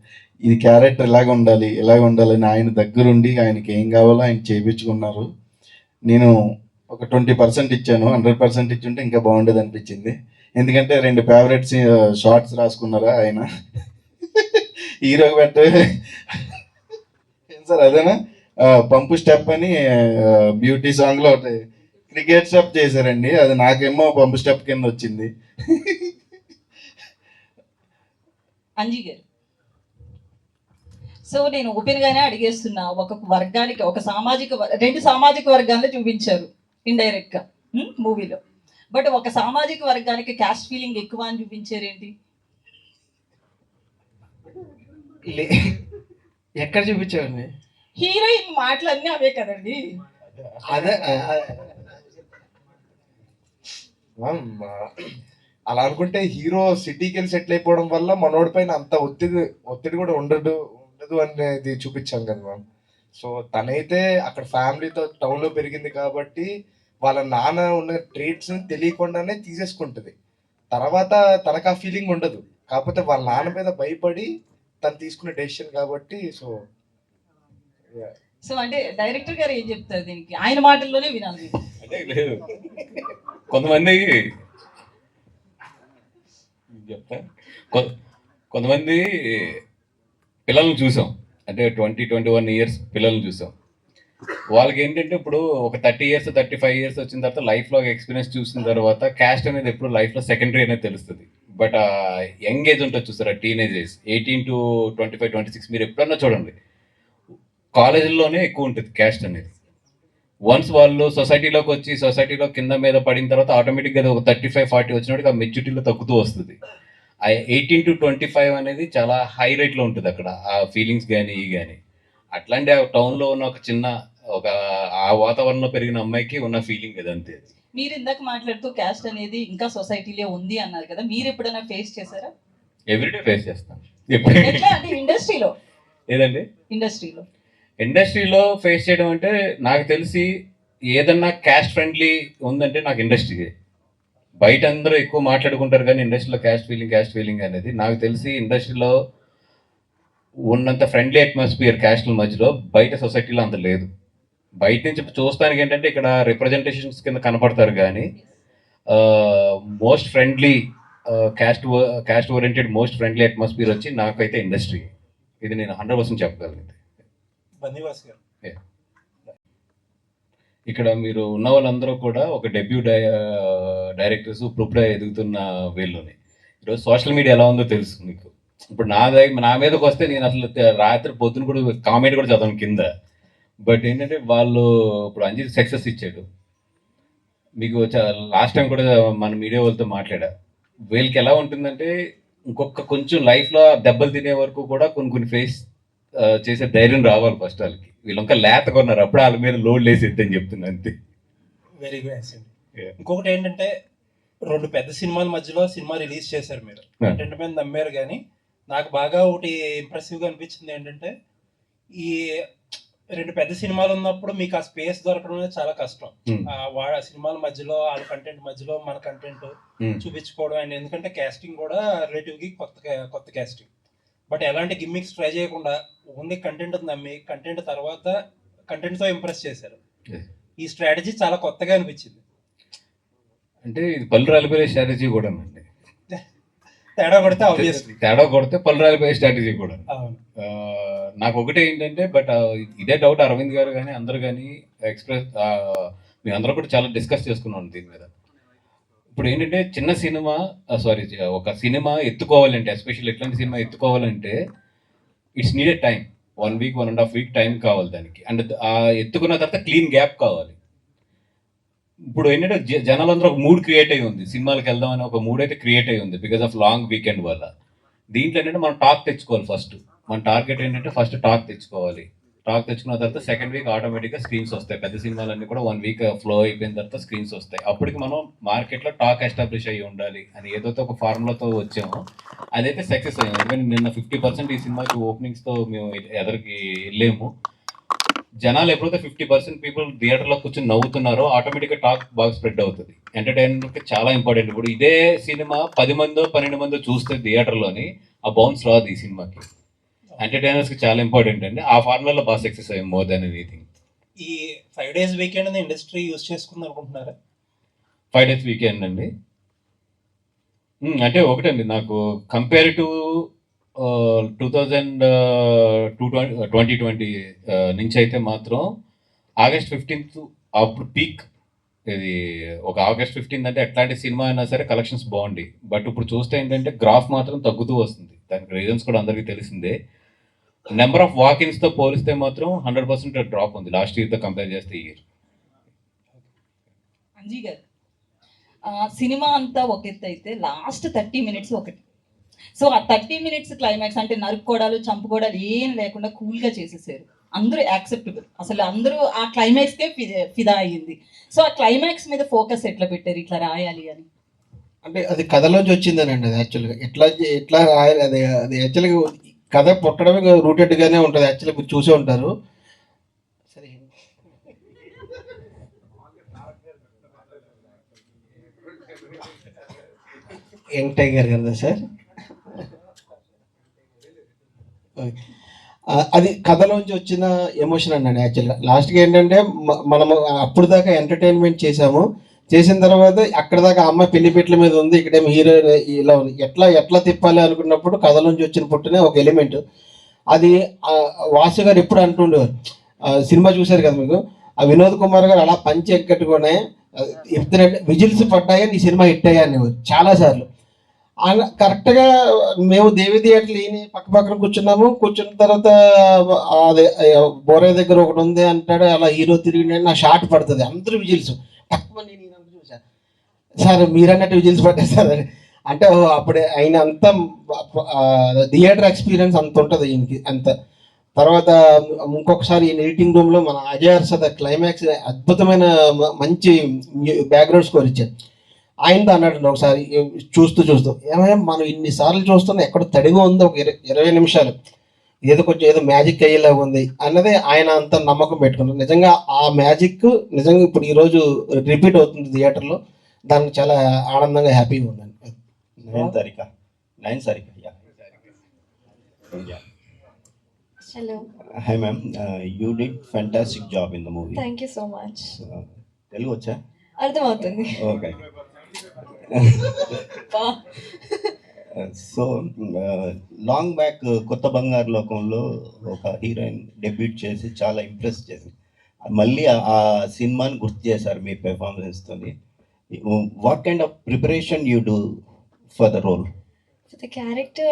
ఇది క్యారెక్టర్ ఇలాగ ఉండాలి అని ఆయన దగ్గరుండి ఆయనకి ఏం కావాలో ఆయన చేయించుకున్నారు. నేను ఒక 20% ఇచ్చాను, 100% ఇచ్చుంటే ఇంకా బాగుండేది అనిపించింది. ఎందుకంటే 2 ఫేవరెట్ షార్ట్స్ రాసుకున్నారా ఆయన హీరోకి పెట్టే ఏం సార్ అదేనా పంపు స్టెప్ అని బ్యూటీ సాంగ్లో ఒకటి క్రికెట్ స్టెప్ చేశారండి, అది నాకేమో పంపు స్టెప్ కింద వచ్చింది. అంజీ గారు, సో నేను ఓపెన్ గానే అడిగేస్తున్నా, ఒక వర్గానికి ఒక రెండు సామాజిక వర్గాలను చూపించారు ఇండైరెక్ట్ గా మూవీలో, బట్ ఒక సామాజిక వర్గానికి క్యాస్ట్ ఫీలింగ్ ఎక్కువ అని చూపించారేంటి? ఎక్కడ చూపించారండి? హీరోయిన్ మాటలన్నీ అవే కదండి. అదే అలా అనుకుంటే హీరో సిటీకి వెళ్ళి సెటిల్ అయిపోవడం వల్ల మనోడి పైన అంత ఒత్తిడి కూడా ఉండదు అనేది చూపించాం కదా మ్యామ్. సో తనైతే అక్కడ ఫ్యామిలీతో టౌన్లో పెరిగింది కాబట్టి వాళ్ళ నాన్న ఉన్న ట్రేట్స్ తెలియకుండానే తీసేసుకుంటుంది. తర్వాత తనకు ఆ ఫీలింగ్ ఉండదు, కాకపోతే వాళ్ళ నాన్న మీద భయపడి తను తీసుకునే డెసిషన్ కాబట్టి. సో అంటే డైరెక్టర్ గారు ఏం చెప్తారు దీనికి? ఆయన మాటల్లోనే వినాలి. అంటే లేదు, కొంతమంది చెప్తా, కొంతమంది పిల్లల్ని చూసాం, అంటే 20-21 ఇయర్స్ పిల్లల్ని చూసాం. వాళ్ళకి ఏంటంటే ఇప్పుడు ఒక 30 ఇయర్స్ 35 ఇయర్స్ వచ్చిన తర్వాత లైఫ్లో ఎక్స్పీరియన్స్ చూసిన తర్వాత క్యాస్ట్ అనేది ఎప్పుడు లైఫ్లో సెకండరీ అనేది తెలుస్తుంది. బట్ ఆ యంగ్ ఏజ్ ఉంటుంది చూస్తారా, టీనేజ్ ఏజ్ 18 to 25-26, మీరు ఎప్పుడన్నా చూడండి కాలేజీల్లోనే ఎక్కువ ఉంటుంది క్యాస్ట్ అనేది. వన్స్ వాళ్ళు సొసైటీలోకి వచ్చి సొసైటీలో కింద మీద పడిన తర్వాత ఆటోమేటిక్గా అది ఒక 35-40 వచ్చినప్పటికి ఆ మెచ్యూరిటీలో తగ్గుతూ వస్తుంది. ఆ 18 to 25 అనేది చాలా హై రేట్లో ఉంటుంది అక్కడ, ఆ ఫీలింగ్స్ కానీ కానీ. అట్లాంటి ఆ టౌన్లో ఉన్న ఒక చిన్న ఆ వాతావరణంలో పెరిగిన అమ్మాయికి ఉన్న ఫీలింగ్ అది అంతే. మీరు ఇందాక మాట్లాడుతూ క్యాస్ట్ అనేది ఇంకా సొసైటీలో ఉంది అన్నారు కదా, మీరు ఎప్పుడైనా ఫేస్ చేశారా? ఎవ్రీడే ఫేస్ చేస్తాం. ఎట్లా అంటే ఇండస్ట్రీలో? ఏదండి ఇండస్ట్రీలో ఫేస్ చేయడం అంటే నాకు తెలిసి ఏదన్నా క్యాస్ట్ ఫ్రెండ్లీ ఉందంటే నాకు ఇండస్ట్రీ. బయట అందరూ ఎక్కువ మాట్లాడుకుంటారు కానీ ఇండస్ట్రీలో క్యాస్ట్ ఫీలింగ్ అనేది నాకు తెలిసి ఇండస్ట్రీలో ఉన్నంత ఫ్రెండ్లీ అట్మాస్ఫియర్ క్యాస్ట్ల మధ్యలో బయట సొసైటీలో అంత లేదు. బయట నుంచి చూస్తానికి ఏంటంటే ఇక్కడ రిప్రజెంటేషన్స్ కింద కనపడతారు కానీ most friendly caste oriented most friendly atmosphere వచ్చి నాకైతే ఇండస్ట్రీ. ఇది నేను 100% చెప్పగలను. ఇక్కడ మీరు ఉన్న వాళ్ళందరూ కూడా ఒక డెబ్యూ డైరెక్టర్స్ ఇప్పుడే ఎదుగుతున్న వీళ్ళని. ఈరోజు సోషల్ మీడియా ఎలా ఉందో తెలుసు మీకు. ఇప్పుడు నా మీదకి వస్తే నేను అసలు రాత్రి పొద్దున కూడా కామెంట్ కూడా చదవను కింద. బట్ ఏంటంటే వాళ్ళు ఇప్పుడు అంజిత్ సక్సెస్ ఇచ్చాడు మీకు. లాస్ట్ టైం కూడా మన మీడియా వాళ్ళతో మాట్లాడా, వీళ్ళకి ఎలా ఉంటుందంటే ఇంకొక కొంచెం లైఫ్లో దెబ్బలు తినే వరకు కూడా కొన్ని ఫేస్ చేసే ధైర్యం రావాలి ఫస్ట్ వాళ్ళకి. వీళ్ళు ఇంకా లేత కొన్నారు, అప్పుడు వాళ్ళ మీద లోడ్ లేసేద్దని చెప్తున్నా అంతే. Very good. ఇంకొకటి ఏంటంటే 2 పెద్ద సినిమాల మధ్యలో సినిమా రిలీజ్ చేశారు మీరు, కంటెంట్ మీద నమ్మారు. కానీ నాకు బాగా ఒకటి ఇంప్రెసివ్గా అనిపించింది ఏంటంటే ఈ 2 పెద్ద సినిమాలు ఉన్నప్పుడు మీకు ఆ స్పేస్ దొరకడం అనేది చాలా కష్టం. ఆ సినిమాల మధ్యలో వాళ్ళ కంటెంట్ మధ్యలో మన కంటెంట్ చూపించుకోవడం. అండ్ ఎందుకంటే క్యాస్టింగ్ కూడా రిలేటివ్గా కొత్త క్యాస్టింగ్. బట్ ఎలాంటి గిమ్మిక్స్ ట్రై చేయకుండా ఓన్లీ కంటెంట్ నమ్మి కంటెంట్ తర్వాత కంటెంట్తో ఇంప్రెస్ చేశారు. ఈ స్ట్రాటజీ చాలా కొత్తగా అనిపించింది. అంటే ఇది పళ్ళు రాలిపోయే స్ట్రాటజీ కూడా అండి. తేడా కొడితే పళ్ళు రాలిపోయే స్ట్రాటజీ కూడా. నాకు ఒకటే ఏంటంటే బట్ ఇదే డౌట్ అరవింద్ గారు కానీ అందరు కానీ ఎక్స్ప్రెస్ మేము అందరూ కూడా చాలా డిస్కస్ చేసుకున్నాం దీని మీద. ఇప్పుడు ఏంటంటే చిన్న సినిమా ఒక సినిమా ఎత్తుకోవాలంటే, ఎస్పెషల్లీ ఎట్లాంటి సినిమా ఎత్తుకోవాలంటే it's needed time. 1 week 1.5 week time కావాలి దానికి. అండ్ ఆ ఎత్తుకున్న తర్వాత క్లీన్ గ్యాప్ కావాలి. ఇప్పుడు ఏంటంటే జనాలందరూ ఒక మూడ్ క్రియేట్ అయ్యి ఉంది, సినిమాలకు వెళ్దామని ఒక మూడ్ అయితే క్రియేట్ అయ్యి ఉంది బికాస్ ఆఫ్ లాంగ్ వీకెండ్ వల్ల. దీంట్లో ఏంటంటే మనం టాక్ తెచ్చుకోవాలి. ఫస్ట్ మన టార్గెట్ ఏంటంటే ఫస్ట్ టాక్ తెచ్చుకోవాలి. టాక్ తెచ్చుకున్న తర్వాత సెకండ్ వీక్ ఆటోమేటిక్గా స్క్రీన్స్ వస్తాయి. పెద్ద సినిమాలన్నీ కూడా 1 week ఫ్లో అయిపోయిన తర్వాత స్క్రీన్స్ వస్తాయి. అప్పటికి మనం మార్కెట్లో టాక్ ఎస్టాబ్లిష్ అయ్యి ఉండాలి అని ఏదైతే ఒక ఫార్ములాతో వచ్చామో అదైతే సక్సెస్ అయ్యాము. ఎందుకంటే నిన్న 50% ఈ సినిమాకి ఓపెనింగ్స్తో మేము ఎదరికి వెళ్ళాము. జనాలు ఎప్పుడైతే 50% పీపుల్ థియేటర్లో కూర్చొని నవ్వుతున్నారో ఆటోమేటిక్గా టాక్ బాగా స్ప్రెడ్ అవుతుంది. ఎంటర్టైన్మెంట్ చాలా ఇంపార్టెంట్. ఇప్పుడు ఇదే సినిమా 10 మందో 12 మందో చూస్తే థియేటర్లోని ఆ బౌన్స్ రాదు ఈ సినిమాకి. ఎంటర్టైనర్స్కి చాలా ఇంపార్టెంట్ అండి. ఆ ఫార్ములాలో బాగా సక్సెస్ అయ్యాం మోర్ దాన్ ఎనీథింగ్. ఈ 5 days వీకెండ్ అనేది ఇండస్ట్రీ యూజ్ చేసుకుంది అనుకుంటున్నారా? 5 days వీకెండ్ అండి. అంటే ఒకటండి, నాకు కంపేర్ టు 2020 నుంచి అయితే మాత్రం August 15th అప్పుడు పీక్. ఇది ఒక August 15th అంటే ఎట్లాంటి సినిమా అయినా సరే కలెక్షన్స్ బాగుంది. బట్ ఇప్పుడు చూస్తే ఏంటంటే గ్రాఫ్ మాత్రం తగ్గుతూ వస్తుంది. దానికి రీజన్స్ కూడా అందరికీ తెలిసిందే. నెంబర్ ఆఫ్ వాకిన్స్తో పోలిస్తే మాత్రం 100% డ్రాప్ ఉంది లాస్ట్ ఇయర్తో కంపేర్ చేస్తే ఈ ఇయర్. అంజీ గారు, సినిమా అంతా ఒక ఎత్తు అయితే లాస్ట్ 30 minutes ఒకటి. సో ఆ 30 minutes క్లైమాక్స్ అంటే నరుక్కోడాలు చంపుకోవడాలు ఏం లేకుండా కూల్గా చేసేసారు. అందరూ యాక్సెప్టబుల్, అసలు అందరూ ఆ క్లైమాక్స్కే ఫిదా అయ్యింది. సో ఆ క్లైమాక్స్ మీద ఫోకస్ ఎట్లా పెట్టారు ఇట్లా రాయాలి అని? అంటే అది కథలోంచి వచ్చిందనండి. అది యాక్చువల్గా ఎట్లా రాయాలి, అది యాక్చువల్గా కథ పుట్టడమే రూటెడ్గానే ఉంటుంది. యాక్చువల్గా మీరు చూసే ఉంటారు. సరే, యంగ్ టైగర్ కదా సార్. అది కథలోంచి వచ్చిన ఎమోషన్ అన్నాడు. యాక్చువల్గా లాస్ట్కి ఏంటంటే మనము అప్పుడు దాకా ఎంటర్టైన్మెంట్ చేసిన తర్వాత అక్కడ దాకా అమ్మాయి పెళ్లిపెట్ల మీద ఉంది, ఇక్కడేమో హీరో ఇలా ఉంది. ఎట్లా తిప్పాలి అనుకున్నప్పుడు కథలోంచి వచ్చిన పుట్టిన ఒక ఎలిమెంట్ అది. వాసు గారు ఎప్పుడు అంటుండేవారు, సినిమా చూశారు కదా మీకు, ఆ వినోద్ కుమార్ గారు అలా పంచి ఎక్కట్టుకునే చెప్తున్నట్టు విజిల్స్ పడ్డాయని ఈ సినిమా హిట్ అయ్యా అనేవారు చాలాసార్లు. కరెక్ట్గా మేము దేవి థియేటర్లు ఈయన పక్కన కూర్చున్న తర్వాత అదే బోరయ్య దగ్గర ఒకటి ఉంది అంటాడు, అలా హీరో తిరిగి నా షాట్ పడుతుంది, అందరూ విజిల్స్ తక్కువ. నేను చూసాను సార్ మీరన్నట్టు విజిల్స్ పడ్డాయి సార్ అంటే అప్పుడే ఆయన అంత థియేటర్ ఎక్స్పీరియన్స్ అంత ఉంటుంది ఈయనకి అంత. తర్వాత ఇంకొకసారి ఈ ఎడిటింగ్ రూమ్లో మన అజయ్ అర్షద్ క్లైమాక్స్ అద్భుతమైన మంచి బ్యాక్గ్రౌండ్ స్కోర్ ఇచ్చారు. ఆయనతో అన్నాడు ఒకసారి చూస్తూ ఏమైనా మనం ఇన్నిసార్లు చూస్తున్నా ఎక్కడ తడిగా ఉందో ఒక 20 నిమిషాలు ఏదో మ్యాజిక్ అయ్యేలాగా ఉంది అన్నదే ఆయన అంత నమ్మకం పెట్టుకున్నారు. నిజంగా ఆ మ్యాజిక్ నిజంగా ఇప్పుడు ఈరోజు రిపీట్ అవుతుంది థియేటర్లో. దానికి చాలా ఆనందంగా హ్యాపీగా ఉందండి. 9 Sarika. Yeah. Hello. Hi ma'am, you did fantastic job in the movie. Thank you so much. Telugu vacha? అర్థమవుతుంది. Okay. సో లాంగ్ బ్యాక్ కొత్త బంగారు లోకంలో ఒక హీరోయిన్ డెబ్యూట్ చేసి చాలా ఇంప్రెస్ చేసింది. మళ్ళీ ఆ సినిమాని గుర్తు చేశారు మీ పెర్ఫార్మెన్స్తో. What kind of preparation you do for the role? For the character,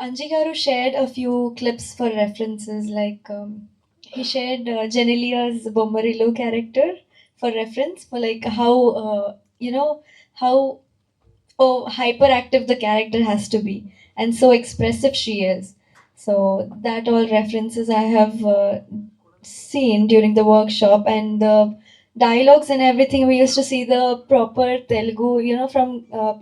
Anji Garu shared a few clips for references. Like he shared Genelia's Bommarilu character for reference, for like how how hyperactive the character has to be and so expressive she is. So that all references I have seen during the workshop, and the dialogues and everything, we used to see the proper Telugu, from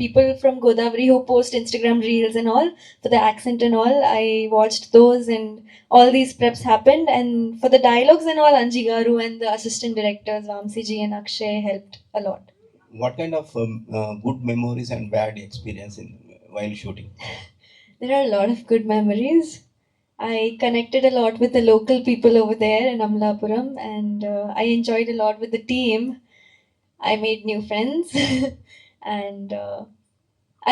people from Godavari who post Instagram reels and all for the accent and all. I watched those and all these preps happened, and for the dialogues and all, Anji Garu and the assistant directors Vamsi ji and Akshay helped a lot. What kind of good memories and bad experience while shooting? There are a lot of good memories. I connected a lot with the local people over there in Amlapuram, and I enjoyed a lot with the team. I made new friends and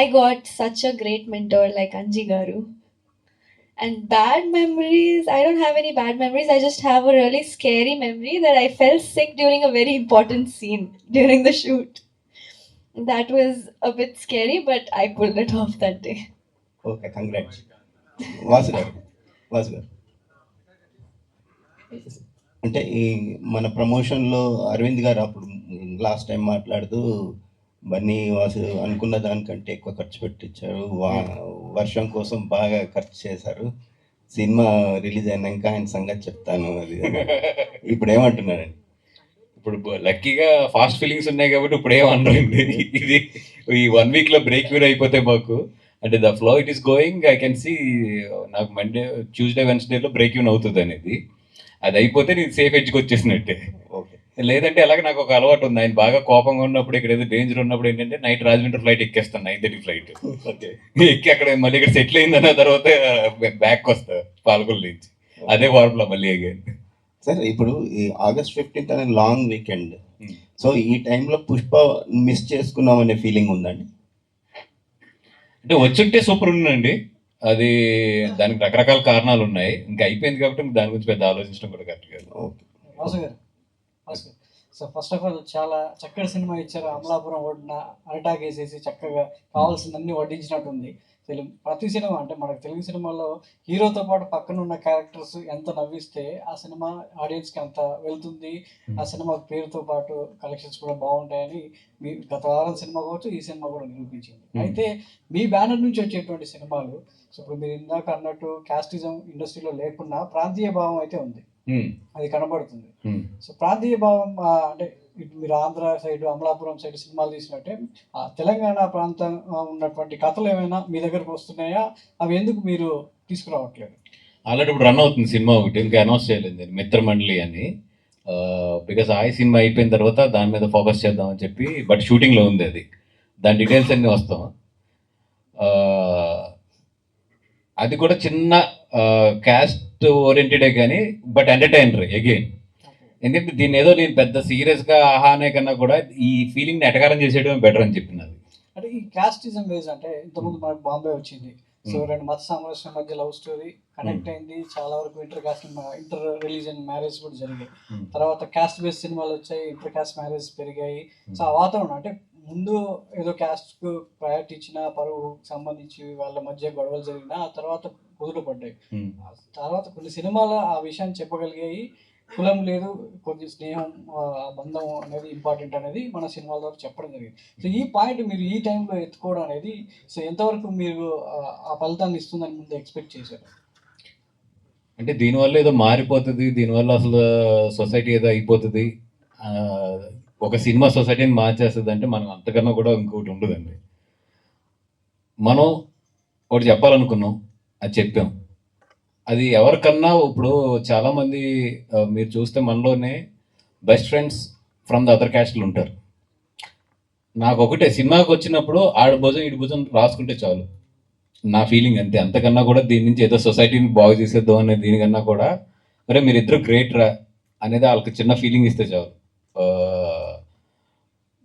I got such a great mentor like Anji Garu. And bad memories, I don't have any bad memories. I just have a really scary memory that I fell sick during a very important scene during the shoot. That was a bit scary, but I pulled it off that day. Okay, congrats. Vasu garu అంటే ఈ మన ప్రమోషన్లో అరవింద్ గారు అప్పుడు last time మాట్లాడుతూ బన్నీ వాసు అనుకున్న దానికంటే ఎక్కువ ఖర్చు పెట్టించారు, వర్షం కోసం బాగా ఖర్చు చేశారు, సినిమా రిలీజ్ అయినాక ఆయన సంగతి చెప్తాను అది. ఇప్పుడు ఏమంటున్నారండి? ఇప్పుడు లక్కీగా ఫాస్ట్ ఫీలింగ్స్ ఉన్నాయి కాబట్టి ఇప్పుడు ఏమన్నారండి, ఇది ఈ 1 weekలో బ్రేక్ ఈవెన్ అయిపోతే మాకు అంటే the flow it is going. I can see నాకు మండే ట్యూస్డే వెన్స్డేలో బ్రేక్ ఈవెన్ అవుతుంది అనేది. అది అయిపోతే నేను సేఫ్ ఎడ్జ్కి వచ్చేసినట్టే. ఓకే. లేదంటే అలాగే నాకు ఒక అలవాటు ఉంది. ఆయన బాగా కోపంగా ఉన్నప్పుడు, ఇక్కడ ఏదో డేంజర్ ఉన్నప్పుడు ఏంటంటే నైట్ రాజమండ్రి ఫ్లైట్ ఎక్కేస్తాను, 9:30 ఫ్లైట్. ఓకే. ఎక్కి అక్కడ మళ్ళీ ఇక్కడ సెటిల్ అయిందన్న తర్వాత బ్యాక్ వస్తా పాలకొల్లు నుంచి. అదే వార్పులో మళ్ళీ అగైన్. సార్ ఇప్పుడు ఈ August 15th అనే లాంగ్ వీకెండ్, సో ఈ టైంలో పుష్ప మిస్ చేసుకున్నాం అనే ఫీలింగ్ ఉందండి? అంటే వచ్చుంటే సూపర్ ఉందండి. అది దానికి రకరకాల కారణాలు ఉన్నాయి. ఇంకా అయిపోయింది కాబట్టి దాని గురించి పెద్ద ఆలోచించడం కూడా కరెక్ట్ కాదు. వాసు గారు, సో ఫస్ట్ ఆఫ్ ఆల్ చాలా చక్కటి సినిమా ఇచ్చారు. అమలాపురం ఒడ్డున అరటాక్ వేసేసి చక్కగా కావాల్సిందన్నీ వడ్డించినట్టుంది. ప్రతి సినిమా అంటే మనకు తెలుగు సినిమాలో హీరోతో పాటు పక్కన ఉన్న క్యారెక్టర్స్ ఎంత నవ్విస్తే ఆ సినిమా ఆడియన్స్కి అంత వెళ్తుంది. ఆ సినిమా పేరుతో పాటు కలెక్షన్స్ కూడా బాగుంటాయని మీ గత వారం సినిమా కావచ్చు, ఈ సినిమా కూడా నిరూపించింది. అయితే మీ బ్యానర్ నుంచి వచ్చేటువంటి సినిమాలు, సో ఇప్పుడు మీరు ఇందాక అన్నట్టు క్యాస్టిజం ఇండస్ట్రీలో లేకున్నా ప్రాంతీయ భావం అయితే ఉంది, అది కనబడుతుంది. సో ప్రాంతీయ భావం అంటే ఇటు మీరు ఆంధ్ర సైడ్, అమలాపురం సైడ్ సినిమాలు తీసినట్టే తెలంగాణ ప్రాంతం ఉన్నటువంటి కథలు ఏమైనా మీ దగ్గరకు వస్తున్నాయా? అవి ఎందుకు మీరు తీసుకురావట్లేదు? ఆల్రెడీ ఇప్పుడు రన్ అవుతుంది సినిమా ఒకటి, ఇంకా అనౌన్స్ చేయలేదు నేను, మిత్రమండలి అని. బికాస్ ఆ సినిమా అయిపోయిన తర్వాత దాని మీద ఫోకస్ చేద్దామని చెప్పి, బట్ షూటింగ్లో ఉంది అది. దాని డీటెయిల్స్ అన్నీ వస్తాం. అది కూడా చిన్న క్యాస్ట్ ఓరియంటెడే కానీ బట్ ఎంటర్టైనర్ అగైన్. ఎందుకంటే దీన్ని ఏదో నేను పెద్ద సీరియస్గా ఆహా అనే కన్నా కూడా ఈ ఫీలింగ్ని ఎటకారం చేసేయడం బెటర్ అని చెప్పింది. అంటే ఈ క్యాస్టిజం వేజ్ అంటే ఇంతకుముందు మనకు బాంబే వచ్చింది, సో రెండు మత సామరస్యం మధ్య లవ్ స్టోరీ కనెక్ట్ అయింది. చాలా వరకు ఇంటర్ రిలీజియన్ మ్యారేజ్ కూడా జరిగాయి. తర్వాత క్యాస్ట్ బేస్డ్ సినిమాలు వచ్చాయి, ఇంటర్ క్యాస్ట్ మ్యారేజ్ పెరిగాయి. సో ఆ వాతావరణం అంటే ముందు ఏదో క్యాస్ట్కు ప్రయారిటీ ఇచ్చిన, పరువు సంబంధించి వాళ్ళ మధ్య గొడవలు జరిగినా ఆ తర్వాత కుదురు పడ్డాయి. తర్వాత కొన్ని సినిమాలు ఆ విషయాన్ని చెప్పగలిగాయి. కులం లేదు, కొద్ది స్నేహం, బంధం అనేది ఇంపార్టెంట్ అనేది మన సినిమాల ద్వారా చెప్పడం జరిగింది. సో ఈ పాయింట్ మీరు ఈ టైంలో ఎత్తుకోవడం అనేది సో ఎంతవరకు మీరు ఆ ఫలితాన్ని ఇస్తుందని ముందు ఎక్స్పెక్ట్ చేశారు? అంటే దీనివల్ల ఏదో మారిపోతుంది, దీనివల్ల అసలు సొసైటీ ఏదో అయిపోతుంది, ఒక సినిమా సొసైటీని మార్చేస్తుంది అంటే మనం అంతకన్నా కూడా ఇంకొకటి ఉండదండి. మనం ఒకటి చెప్పాలనుకున్నాం, అది చెప్పాం. అది ఎవరికన్నా ఇప్పుడు చాలామంది మీరు చూస్తే మనలోనే best friends from the other క్యాస్ట్లు ఉంటారు. నాకు ఒకటే, సినిమాకి వచ్చినప్పుడు ఆడ భుజం ఈడు భుజం రాసుకుంటే చాలు, నా ఫీలింగ్ అంతే. అంతకన్నా కూడా దీని నుంచి ఏదో సొసైటీని బాగు చేసేద్దాం అనే దీనికన్నా కూడా మరి మీరిద్దరు గ్రేట్ రా అనేది వాళ్ళకి చిన్న ఫీలింగ్ ఇస్తే చాలు.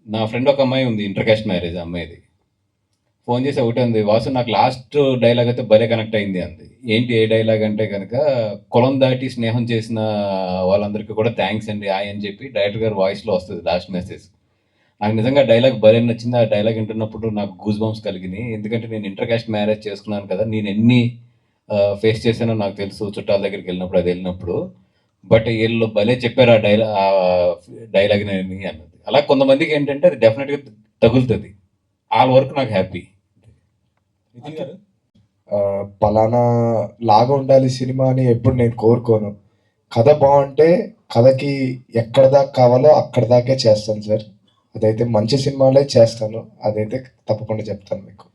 నా ఫ్రెండ్ ఒక అమ్మాయి ఉంది, ఇంటర్ క్యాస్ట్ మ్యారేజ్ అమ్మాయిది. ఫోన్ చేసి ఒకటే ఉంది, వాసు నాకు లాస్ట్ డైలాగ్ అయితే భలే కనెక్ట్ అయింది అంది. ఏంటి ఏ డైలాగ్ అంటే కనుక, కులం దాటి స్నేహం చేసిన వాళ్ళందరికీ కూడా థ్యాంక్స్ అండి అని చెప్పి డైరెక్టర్ గారు వాయిస్లో వస్తుంది లాస్ట్ మెసేజ్. నాకు నిజంగా డైలాగ్ భలే నచ్చింది. ఆ డైలాగ్ వింటున్నప్పుడు నాకు గూస్ బంప్స్ కలిగినాయి. ఎందుకంటే నేను ఇంటర్ క్యాస్ట్ మ్యారేజ్ చేసుకున్నాను కదా, నేను ఎన్ని ఫేస్ చేశానో నాకు తెలుసు చుట్టాల దగ్గరికి వెళ్ళినప్పుడు, అది వెళ్ళినప్పుడు. బట్ వీళ్ళు భలే చెప్పారు ఆ డైలాగ్ అన్నది. అలా కొంతమందికి ఏంటంటే అది డెఫినెట్గా తగులుతుంది. ఆ వరకు నాకు హ్యాపీ. పలానా లాగా ఉండాలి సినిమా అని ఎప్పుడు నేను కోరుకోను. కథ బాగుంటే కథకి ఎక్కడ దాకా కావాలో అక్కడ దాకే చేస్తాను సార్. అదైతే మంచి సినిమాలే చేస్తాను, అదైతే తప్పకుండా చెప్తాను మీకు.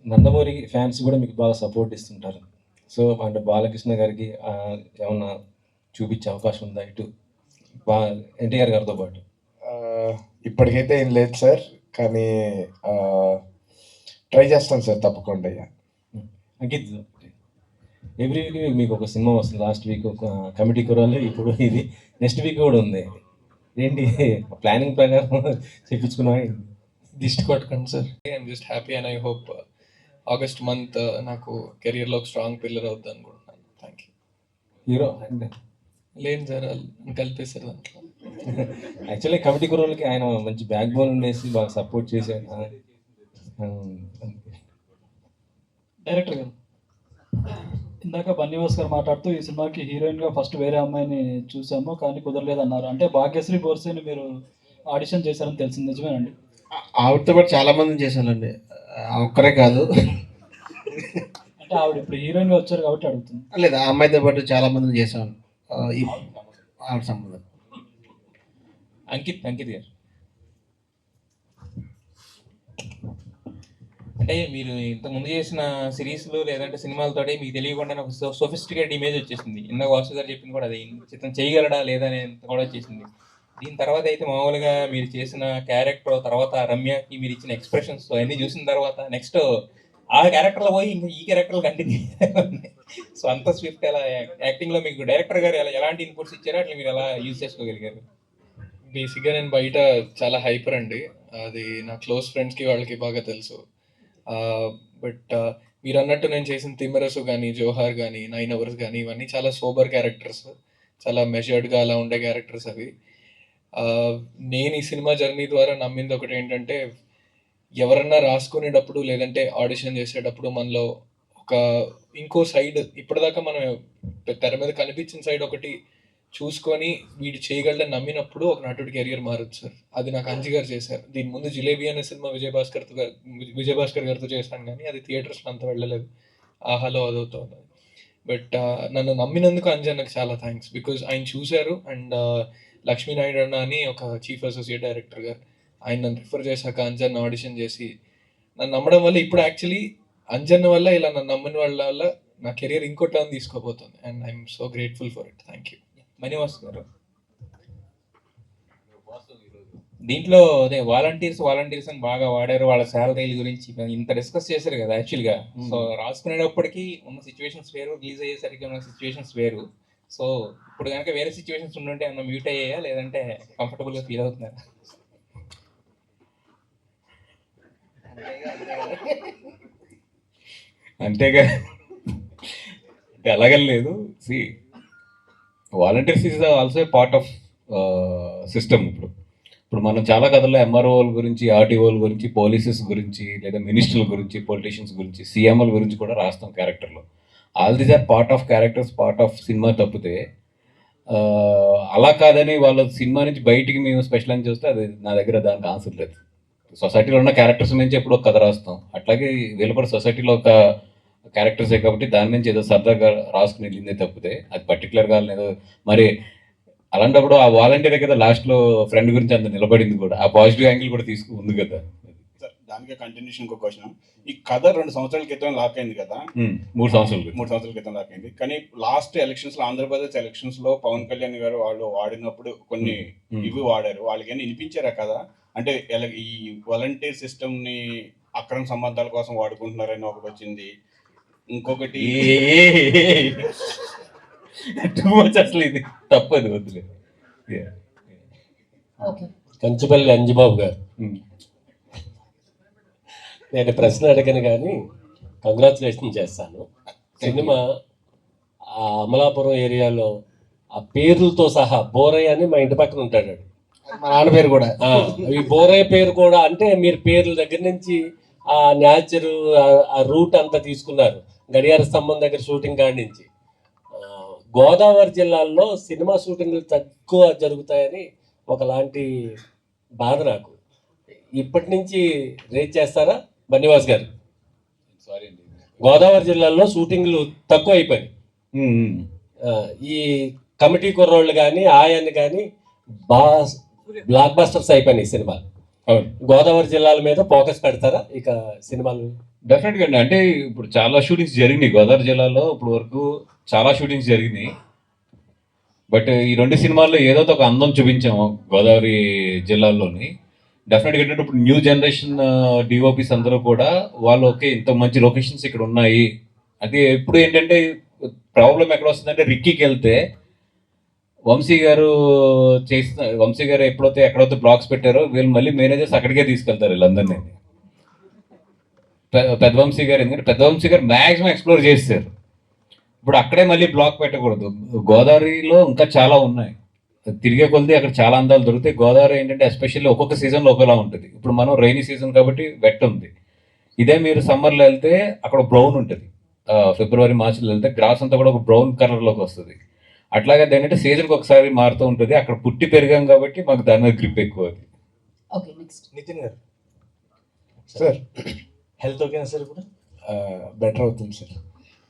నందమూరి ఫ్యాన్స్ కూడా మీకు బాగా సపోర్ట్ ఇస్తుంటారు. సో అంటే బాలకృష్ణ గారికి ఏమన్నా చూపించే అవకాశం ఉందా ఇటు ఎన్టీఆర్ గారితో పాటు? ఇప్పటికైతే ఏం లేదు సార్, కానీ ట్రై చేస్తాను సార్ తప్పకుండా. అంకిత్, ఎవ్రీ వీక్ మీకు ఒక సినిమా వస్తుంది. లాస్ట్ వీక్ ఒక కమిటీ కురాలు, ఇప్పుడు ఇది నెక్స్ట్ వీక్ కూడా ఉంది. ఏంటి ప్లానింగ్ ప్రకారం చేయించుకున్నా? దిష్టి కొట్టకండి sir. I'm just happy and I hope August month నాకు కెరియర్లో ఒక స్ట్రాంగ్ పిల్లర్ అవుతుంది అనుకుంటున్నాను. Thank you. హీరో లేదు సార్, కలిపేశారు దాంట్లో. యాక్చువల్లీ కమిటీ కుర్రోళ్ళకి ఆయన మంచి బ్యాక్ బోన్ ఉండేసి బాగా సపోర్ట్ చేశారు. డైరెక్టర్ గారు, ఇందాక బన్నీవాస్ గారు మాట్లాడుతూ ఈ సినిమాకి హీరోయిన్గా ఫస్ట్ వేరే అమ్మాయిని చూసాము కానీ కుదరలేదన్నారు. అంటే భాగ్యశ్రీ బోర్సేని మీరు ఆడిషన్ చేశారని తెలిసింది, నిజమేనండి? ఆవిడతో పాటు చాలా మందిని చేశానండి, ఒక్కరే కాదు. అంటే ఆవిడ ఇప్పుడు హీరోయిన్గా వచ్చారు కాబట్టి అడుగుతుంది. లేదు, ఆ అమ్మాయితో పాటు చాలా మందిని చేశాను. ఆవిడ సంబంధం. అంకిత్ గారు, అంటే మీరు ఇంత ముందు చేసిన సిరీస్లు లేదంటే సినిమాలతోటి మీకు తెలియకుండానే ఒక సోఫిస్టికేటెడ్ ఇమేజ్ వచ్చేసింది. ఇందాక వాసు గారు చెప్పింది కూడా అదే, చిత్రం చేయగలడా లేదా అనేది కూడా వచ్చేసింది. దీని తర్వాత అయితే మామూలుగా మీరు చేసిన క్యారెక్టర్ తర్వాత రమ్యకి మీరు ఇచ్చిన ఎక్స్ప్రెషన్స్ అవన్నీ చూసిన తర్వాత నెక్స్ట్ ఆ క్యారెక్టర్లో పోయి ఇంకా ఈ క్యారెక్టర్లు కంటిన్యూ. సో అంత స్విఫ్ట్ ఎలా యాక్టింగ్లో మీకు డైరెక్టర్ గారు ఎలాంటి ఇన్పుట్స్ ఇచ్చారో అట్లా మీరు ఎలా యూజ్ చేసుకోగలిగారు? బేసిక్గా నేను బయట చాలా హైపర్ అండి, అది నా క్లోజ్ ఫ్రెండ్స్కి వాళ్ళకి బాగా తెలుసు. బట్ మీరు అన్నట్టు నేను చేసిన తిమ్మరసు కానీ, జోహార్ కానీ, 9 Hours కానీ ఇవన్నీ చాలా సోబర్ క్యారెక్టర్స్, చాలా మెజర్డ్గా అలా ఉండే క్యారెక్టర్స్ అవి. నేను ఈ సినిమా జర్నీ ద్వారా నమ్మింది ఒకటి ఏంటంటే, ఎవరన్నా రాసుకునేటప్పుడు లేదంటే ఆడిషన్ చేసేటప్పుడు మనలో ఒక ఇంకో సైడ్, ఇప్పటిదాకా మనం తెర మీద కనిపించిన సైడ్ ఒకటి చూసుకొని వీడు చేయగలడని నమ్మినప్పుడు ఒక నటుడి కెరియర్ మారచ్చు సార్. అది నాకు అంజి గారు చేశారు. దీని ముందు జిలేబీ అనే సినిమా విజయ్ భాస్కర్ గారితో చేశాను, కానీ అది థియేటర్స్లో అంత వెళ్ళలేదు, ఆహాలో అదవుతా ఉన్నది. బట్ నన్ను నమ్మినందుకు అంజన్నకు చాలా థ్యాంక్స్. బికాజ్ ఆయన చూశారు అండ్ లక్ష్మీనాయుడు అన్న అని ఒక చీఫ్ అసోసియేట్ డైరెక్టర్ గారు, ఆయన నన్ను రిఫర్ చేశాక అంజన్న ఆడిషన్ చేసి నన్ను నమ్మడం వల్ల ఇప్పుడు యాక్చువల్లీ అంజన్న వల్ల ఇలా నన్ను నమ్మని వాళ్ళ వల్ల నా కెరియర్ ఇంకో టర్న్ తీసుకోబోతుంది. And I'm so grateful for it. Thank you. Manivas గారు, దీంట్లో అదే వాలంటీర్స్ అని బాగా వాడారు, వాళ్ళ శాలరీల గురించి ఇంత డిస్కస్ చేశారు కదా యాక్చువల్గా. సో రాసుకునేటప్పటికి ఉన్న సిచ్యువేషన్స్ వేరు, రిలీజ్ అయ్యేసరికి ఉన్న సిచ్యువేషన్స్ వేరు. సో ఇప్పుడు కనుక వేరే సిచ్యువేషన్స్ ఉండుంటే ఏమన్నా మ్యూట్ అయ్యాయా లేదంటే కంఫర్టబుల్గా ఫీల్ అవుతున్నారా? అంతేగా, అంటే అలాగని లేదు. See volunteers is also a part of system. ఇప్పుడు మనం చాలా కథల్లో ఎంఆర్ఓల గురించి, ఆర్టీఓల గురించి, పోలీసెస్ గురించి, లేదా మినిస్టర్ల గురించి, పొలిటీషియన్స్ గురించి, సీఎంల గురించి కూడా రాస్తాం క్యారెక్టర్లో. All these are part of characters, part of cinema. తప్పితే అలా కాదని వాళ్ళ సినిమా నుంచి బయటికి మేము స్పెషల్ అని చూస్తే అది నా దగ్గర దానికి ఆన్సర్ లేదు. సొసైటీలో ఉన్న క్యారెక్టర్స్ నుంచి ఎప్పుడు ఒక కథ రాస్తాం, అట్లాగే వీళ్ళు కూడా సొసైటీలో ఒక క్యారెక్టర్సే కాబట్టి దాని నుంచి ఏదో సరదాగా రాసుకుని వెళ్ళిందే తప్పితే అది పర్టికులర్గా ఏదో మరి అలాంటప్పుడు ఆ వాలంటీర్ కదా లాస్ట్లో ఫ్రెండ్ గురించి అంత నిలబడింది కూడా, ఆ పాజిటివ్ యాంగిల్ కూడా ఉంది కదా. దానికే కంటిన్యూషన్ ఇంకో క్వశ్చన్, ఈ కథ 2 సంవత్సరాల క్రితం లాక్ అయింది కదా, 3 సంవత్సరాల క్రితం లాక్ అయింది. కానీ లాస్ట్ ఎలక్షన్స్ లో, ఆంధ్రప్రదేశ్ ఎలక్షన్స్ లో పవన్ కళ్యాణ్ గారు వాళ్ళు వాడినప్పుడు కొన్ని ఇవి వాడారు, వాళ్ళకి ఏమైనా వినిపించారా కదా? అంటే ఈ వాలంటీర్ సిస్టమ్ ని అక్రమ సంబంధాల కోసం వాడుకుంటున్నారని ఒకటి వచ్చింది. ఇంకొకటి అసలు ఇది తప్పదు, వద్దులే. కంచిపల్లి అంజిబాబు గారు, నేను ప్రశ్న అడగను కానీ కంగ్రాచులేషన్ చేస్తాను. సినిమా ఆ అమలాపురం ఏరియాలో ఆ పేర్లతో సహా, బోరయ్య అని మా ఇంటి పక్కన ఉంటాడు, మా నాన్న పేరు కూడా. ఈ బోరయ్య పేరు కూడా, అంటే మీరు పేర్ల దగ్గర నుంచి ఆ న్యాచరు, ఆ రూట్ అంతా తీసుకున్నారు, గడియార స్తంభం దగ్గర షూటింగ్ కాడి నుంచి. గోదావరి జిల్లాల్లో సినిమా షూటింగ్లు తక్కువ జరుగుతాయని ఒకలాంటి బాధ నాకు. ఇప్పటి నుంచి రేట్ చేస్తారా బన్నివాస్ గారు? సారీ, గోదావరి జిల్లాలో షూటింగ్లు తక్కువ అయిపోయాయి. ఈ కమిటీ కుర్రోళ్ళు కానీ ఆయన్ని కానీ బ్లాక్ బస్టర్స్ అయిపోయినాయి సినిమా. గోదావరి జిల్లాల మీద ఫోకస్ పెడతారా ఇక సినిమాలు? డెఫినెట్గా అండి. అంటే ఇప్పుడు చాలా షూటింగ్స్ జరిగినాయి గోదావరి జిల్లాలో, ఇప్పుడు వరకు చాలా షూటింగ్స్ జరిగినాయి. బట్ ఈ 2 సినిమాల్లో ఏదో ఒక అందం చూపించాము గోదావరి జిల్లాలోని. డెఫినెట్గా ఏంటంటే ఇప్పుడు న్యూ జనరేషన్ డిఓపీస్ అందరూ కూడా వాళ్ళు ఓకే ఇంత మంచి లొకేషన్స్ ఇక్కడ ఉన్నాయి. అది ఎప్పుడు ఏంటంటే ప్రాబ్లం ఎక్కడ వస్తుందంటే, రిక్కీకి వెళ్తే వంశీ గారు ఎప్పుడైతే ఎక్కడైతే బ్లాక్స్ పెట్టారో వీళ్ళు మళ్ళీ మేనేజర్స్ అక్కడికే తీసుకెళ్తారు వీళ్ళందరినీ. పెద్ద వంశీ గారు, ఎందుకంటే పెద్ద వంశీ గారు మ్యాక్సిమం ఎక్స్ప్లోర్ చేస్తారు. ఇప్పుడు అక్కడే మళ్ళీ బ్లాక్ పెట్టకూడదు. గోదావరిలో ఇంకా చాలా ఉన్నాయి, తిరిగే కొలిది అక్కడ చాలా అందాలు దొరుకుతాయి. గోదావరి ఏంటంటే ఎస్పెషల్లీ ఒక్కొక్క సీజన్లో ఒకలా ఉంటుంది. ఇప్పుడు మనం రైనీ సీజన్ కాబట్టి వెట్ ఉంది. ఇదే మీరు సమ్మర్లో వెళ్తే అక్కడ బ్రౌన్ ఉంటుంది. ఫిబ్రవరి మార్చిలో వెళ్తే గ్రాస్ అంతా కూడా ఒక బ్రౌన్ కలర్లోకి వస్తుంది. అట్లాగే ఏంటంటే సీజన్కి ఒకసారి మారుతూ ఉంటుంది. అక్కడ పుట్టి పెరిగాం కాబట్టి మాకు దాని మీద గ్రిప్ ఎక్కువ. ఓకే, నెక్స్ట్ నితిన్ గారు. సార్ హెల్త్ ఓకేనా సార్? ఇప్పుడు బెటర్ అవుతుంది సార్.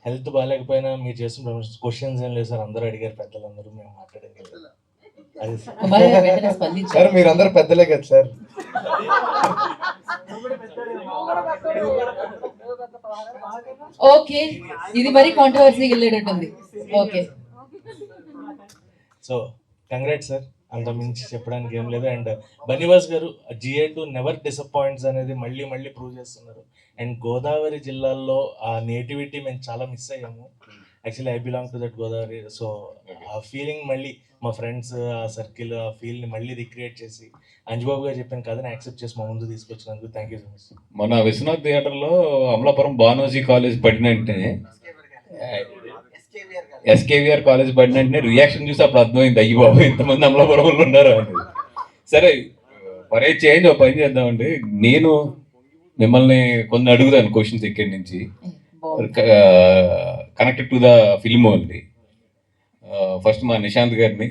హెల్త్ బాగాలేకపోయినా మీరు చేసిన క్వశ్చన్స్ ఏం లేదు సార్, అందరూ అడిగారు, పెద్దలందరూ, మేము మాట్లాడేది అది సార్. మీరందరూ పెద్దలే కదా సార్. ఓకే, ఇది మరి కాంట్రవర్సీకి వెళ్ళేటట్టుంది. ఓకే, సో కంగ్రాట్స్ సార్, అంత మించి చెప్పడానికి ఏం లేదు. అండ్ బనివాస్ గారు GA2 నెవర్ డిసప్పాయింట్స్ అనేది మళ్ళీ మళ్ళీ ప్రూవ్ చేస్తున్నారు. అండ్ గోదావరి జిల్లాల్లో ఆ నేటివిటీ మేము చాలా మిస్ అయ్యాము. Actually I belong to that Godavari. So ఆ ఫీలింగ్ మళ్ళీ మా ఫ్రెండ్స్, ఆ సర్కిల్, ఆ ఫీల్ని మళ్ళీ రిక్రియేట్ చేసి అంజుబాబు గారు చెప్పాను కదని యాక్సెప్ట్ చేసి మా ముందు తీసుకొచ్చినందుకు థ్యాంక్ యూ సో మచ్. మన విశ్వనాథ్ థియేటర్లో అమలాపురం బానోజీ కాలేజ్ పడిన వెంటనే, SKVR కాలేజ్ పడిన వెంటనే రియాక్షన్ చూసి అప్పుడు అర్థమైంది, అయ్యి బాబు ఇంతమంది అమలాపురంలో ఉన్నారు అనేది. సరే, పరే చేంజ్ ఒక పని చేద్దామండి. నేను మిమ్మల్ని కొన్ని అడుగుతాను క్వశ్చన్స్ ఇక్కడి నుంచి, connected to the film only. First మా నిశాంత్ గారిని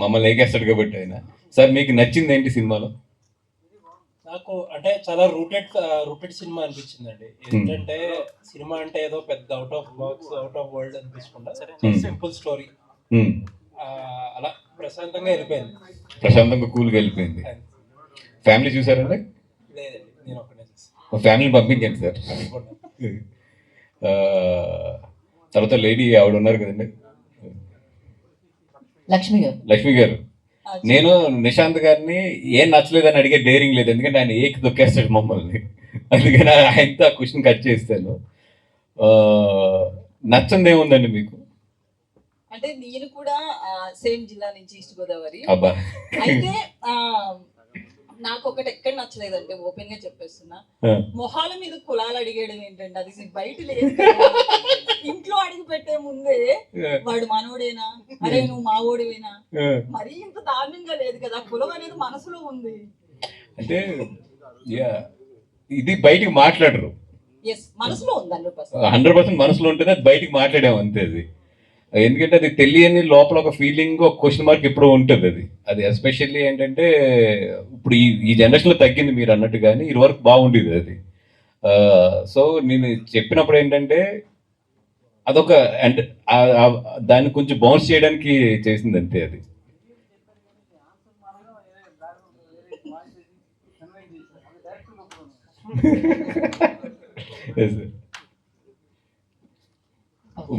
మమ్మల్ని ఏకేస్తాడు కాబట్టి ఆయన, సార్ మీకు నచ్చింది ఏంటి సినిమాలో? నాకు అంటే చాలా రూటెడ్ సినిమా అనిపించిందండి. ఏంటంటే సినిమా అంటే ఏదో పెద్ద out of box, out of world అనిపించకుండా సింపుల్ స్టోరీ, అలా ప్రశాంతంగా వెళ్ళిపోయింది. ప్రశాంతంగా కూల్గా వెళ్ళిపోయింది. ఫ్యామిలీ చూసారండి? లేదండి, నేను ఒక్కనే చూసాను. ఫ్యామిలీని పంపించండి సార్. తర్వాత లేడీ ఆవిడ ఉన్నారు కదండి, లక్ష్మి గారు. నేను నిశాంత్ గారిని ఏం నచ్చలేదని అడిగే డేరింగ్ లేదు, ఎందుకంటే ఆయన ఏకి దొక్కేస్తాడు మమ్మల్ని. అందుకని ఆయనతో ఆ క్వశ్చన్ కట్ చేస్తాను. నచ్చంది ఏముందండి మీకు? అంటే నేను కూడా సేమ్ జిల్లా నుంచి, ఈస్ట్ గోదావరి. అబ్బా, అయితే నాకు ఒకటి ఎక్కడ నచ్చలేదంటే ఓపెన్ గా చెప్పేస్తున్నా, మొహాల మీద కులాలు అడిగేయడం ఏంటంటే అది బయట లేదు. ఇంట్లో అడిగి పెట్టే ముందే వాడు మనోడేనా, అరే నువ్వు మా ఓడివేనా, మరీ ఇంత దారుణంగా లేదు కదా. కులం అనేది మనసులో ఉంది. అంటే ఇది బయటికి మాట్లాడరు, మనసులో ఉంది 100% మనసులో ఉంటుంది, అది బయటికి మాట్లాడాము అంతే. అది ఎందుకంటే అది తెలియని లోపల ఒక ఫీలింగ్, ఒక క్వశ్చన్ మార్క్ ఎప్పుడో ఉంటుంది. అది ఎస్పెషల్లీ ఏంటంటే ఇప్పుడు ఈ జనరేషన్లో తగ్గింది మీరు అన్నట్టు, కానీ ఇది వరకు బాగుండేది అది. సో నేను చెప్పినప్పుడు ఏంటంటే అదొక అండ్ దాన్ని కొంచెం బౌన్స్ చేయడానికి చేసింది అంతే. అది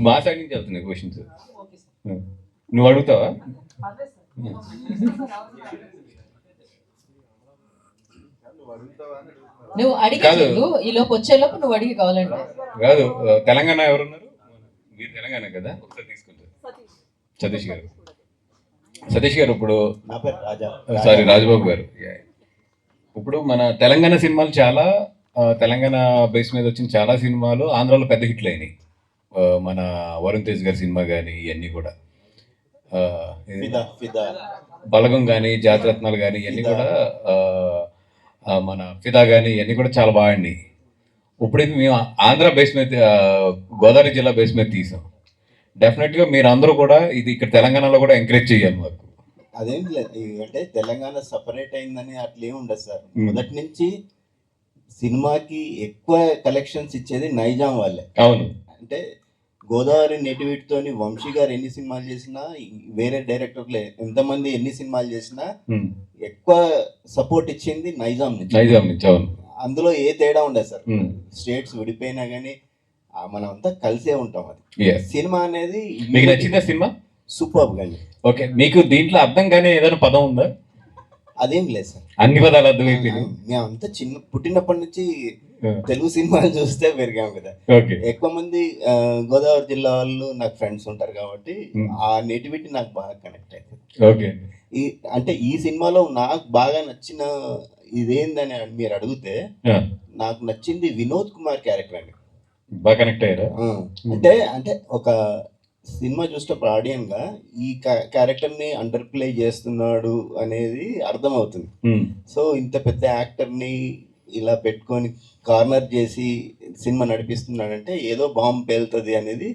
మా సైడ్ నుంచి వెళ్తున్నాయి క్వశ్చన్స్, నువ్వు అడుగుతావా? నువ్వు అడిగాదు, ఈ లోపు వచ్చేలోపు నువ్వు అడిగి కావాలంటే. కాదు, తెలంగాణ ఎవరున్నారు? మీరు తెలంగాణ కదా, ఒకసారి తీసుకుంటారు. సతీష్ గారు ఇప్పుడు సారీ రాజబాబు గారు, ఇప్పుడు మన తెలంగాణ సినిమాలు చాలా, తెలంగాణ బేస్ మీద వచ్చిన చాలా సినిమాలు ఆంధ్రాలో పెద్ద హిట్లు అయినాయి. మన వరుణ్ తేజ్ గారి సినిమా కానీ ఇవన్నీ కూడా, బలగం కానీ, జాతిరత్నాలు కానీ ఇవన్నీ కూడా, మన ఫిదా కానీ ఇవన్నీ కూడా చాలా బాగుండి. ఇప్పుడైతే మేము ఆంధ్ర బేస్ మీద, గోదావరి జిల్లా బేస్ మీద తీసాం. డెఫినెట్గా మీరు అందరూ కూడా ఇది ఇక్కడ తెలంగాణలో కూడా ఎంకరేజ్ చేయాలి మాకు. అదేం లేదు, అంటే తెలంగాణ సపరేట్ అయిందని అట్లే ఉండదు సార్. మొదటి నుంచి సినిమాకి ఎక్కువ కలెక్షన్స్ ఇచ్చేది నైజాం వాళ్ళే. అవును, అంటే గోదావరి నేటివిటీతోని వంశీ గారు ఎన్ని సినిమాలు చేసినా, వేరే డైరెక్టర్లు ఎంతమంది ఎన్ని సినిమాలు చేసినా ఎక్కువ సపోర్ట్ ఇచ్చింది నైజాం నుంచి. అవును, అందులో ఏ తేడా ఉండదు సార్. స్టేట్స్ విడిపోయినా కానీ మనం అంతా కలిసే ఉంటాం. అది సినిమా అనేది మీకు నచ్చిందా సినిమా? సూపర్ గాని. ఓకే, మీకు దీంట్లో అర్థం కానీ ఏదైనా పదం ఉందా? అదేం లేదు సార్, అన్ని పదాలు అర్థమైపోయింది. మేమంతా పుట్టినప్పటి నుంచి తెలుగు సినిమాలు చూస్తే పెరిగాం కదా. ఎక్కువ మంది గోదావరి జిల్లా వాళ్ళు నాకు ఫ్రెండ్స్ ఉంటారు కాబట్టి ఆ నేటివిటీ నాకు బాగా కనెక్ట్ అవుతుంది. అంటే ఈ సినిమాలో నాకు బాగా నచ్చిన ఇదేందని మీరు అడిగితే, నాకు నచ్చింది వినోద్ కుమార్ క్యారెక్టర్ అండి. బాగా కనెక్ట్ అయ్యారా? అంటే ఒక సినిమా చూసినప్పుడు ఆడియన్ గా ఈ క్యారెక్టర్ ని అండర్ ప్లే చేస్తున్నాడు అనేది అర్థమవుతుంది. సో ఇంత పెద్ద యాక్టర్ ని ఇలా పెట్టుకొని కార్నర్ చేసి సినిమా నడిపిస్తున్నాడంటే ఏదో బాంబు పేలుతుంది అనేది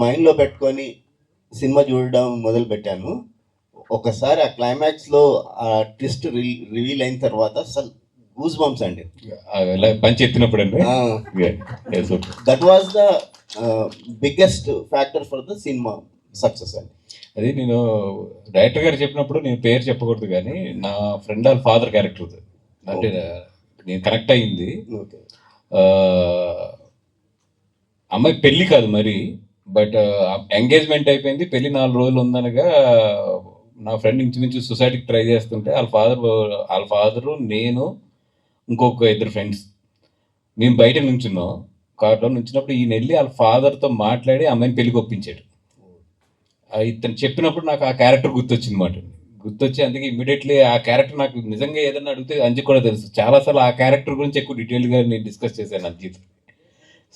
మైండ్ లో పెట్టుకొని సినిమా చూడడం మొదలు పెట్టాను. ఒకసారి ఆ క్లైమాక్స్ లో ఆ ట్విస్ట్ రివీల్ అయిన తర్వాత అసలు గూస్ బంప్స్ అండి, పంచి ఎత్తినప్పుడు. That was the biggest factor for the cinema success అండి. అది నేను డైరెక్టర్ గారు చెప్పినప్పుడు నేను పేరు చెప్పకూడదు కానీ నా ఫ్రెండ్ వాళ్ళ ఫాదర్ క్యారెక్టర్, అంటే నేను కనెక్ట్ అయింది. అమ్మాయి పెళ్ళి కాదు మరి, బట్ ఎంగేజ్మెంట్ అయిపోయింది, పెళ్ళి 4 రోజులు ఉందనగా నా ఫ్రెండ్ ఇంచుమించు సొసైటీకి ట్రై చేస్తుంటే వాళ్ళ ఫాదరు, నేను, ఇంకొక 2 ఫ్రెండ్స్ మేము బయట నుంచున్నాం. కార్లో నుంచినప్పుడు ఈయన వెళ్ళి వాళ్ళ ఫాదర్తో మాట్లాడి అమ్మాయిని పెళ్ళికి ఒప్పించాడు. ఇతను చెప్పినప్పుడు నాకు ఆ క్యారెక్టర్ గుర్తొచ్చింది మాట. గుర్తొచ్చి అందుకే ఇమ్మీడియట్లీ ఆ క్యారెక్టర్ నాకు నిజంగా ఏదైనా అడిగితే అంజి కూడా తెలుసు. చాలాసార్లు ఆ క్యారెక్టర్ గురించి ఎక్కువ డీటెయిల్గా నేను డిస్కస్ చేశాను అంజిత్.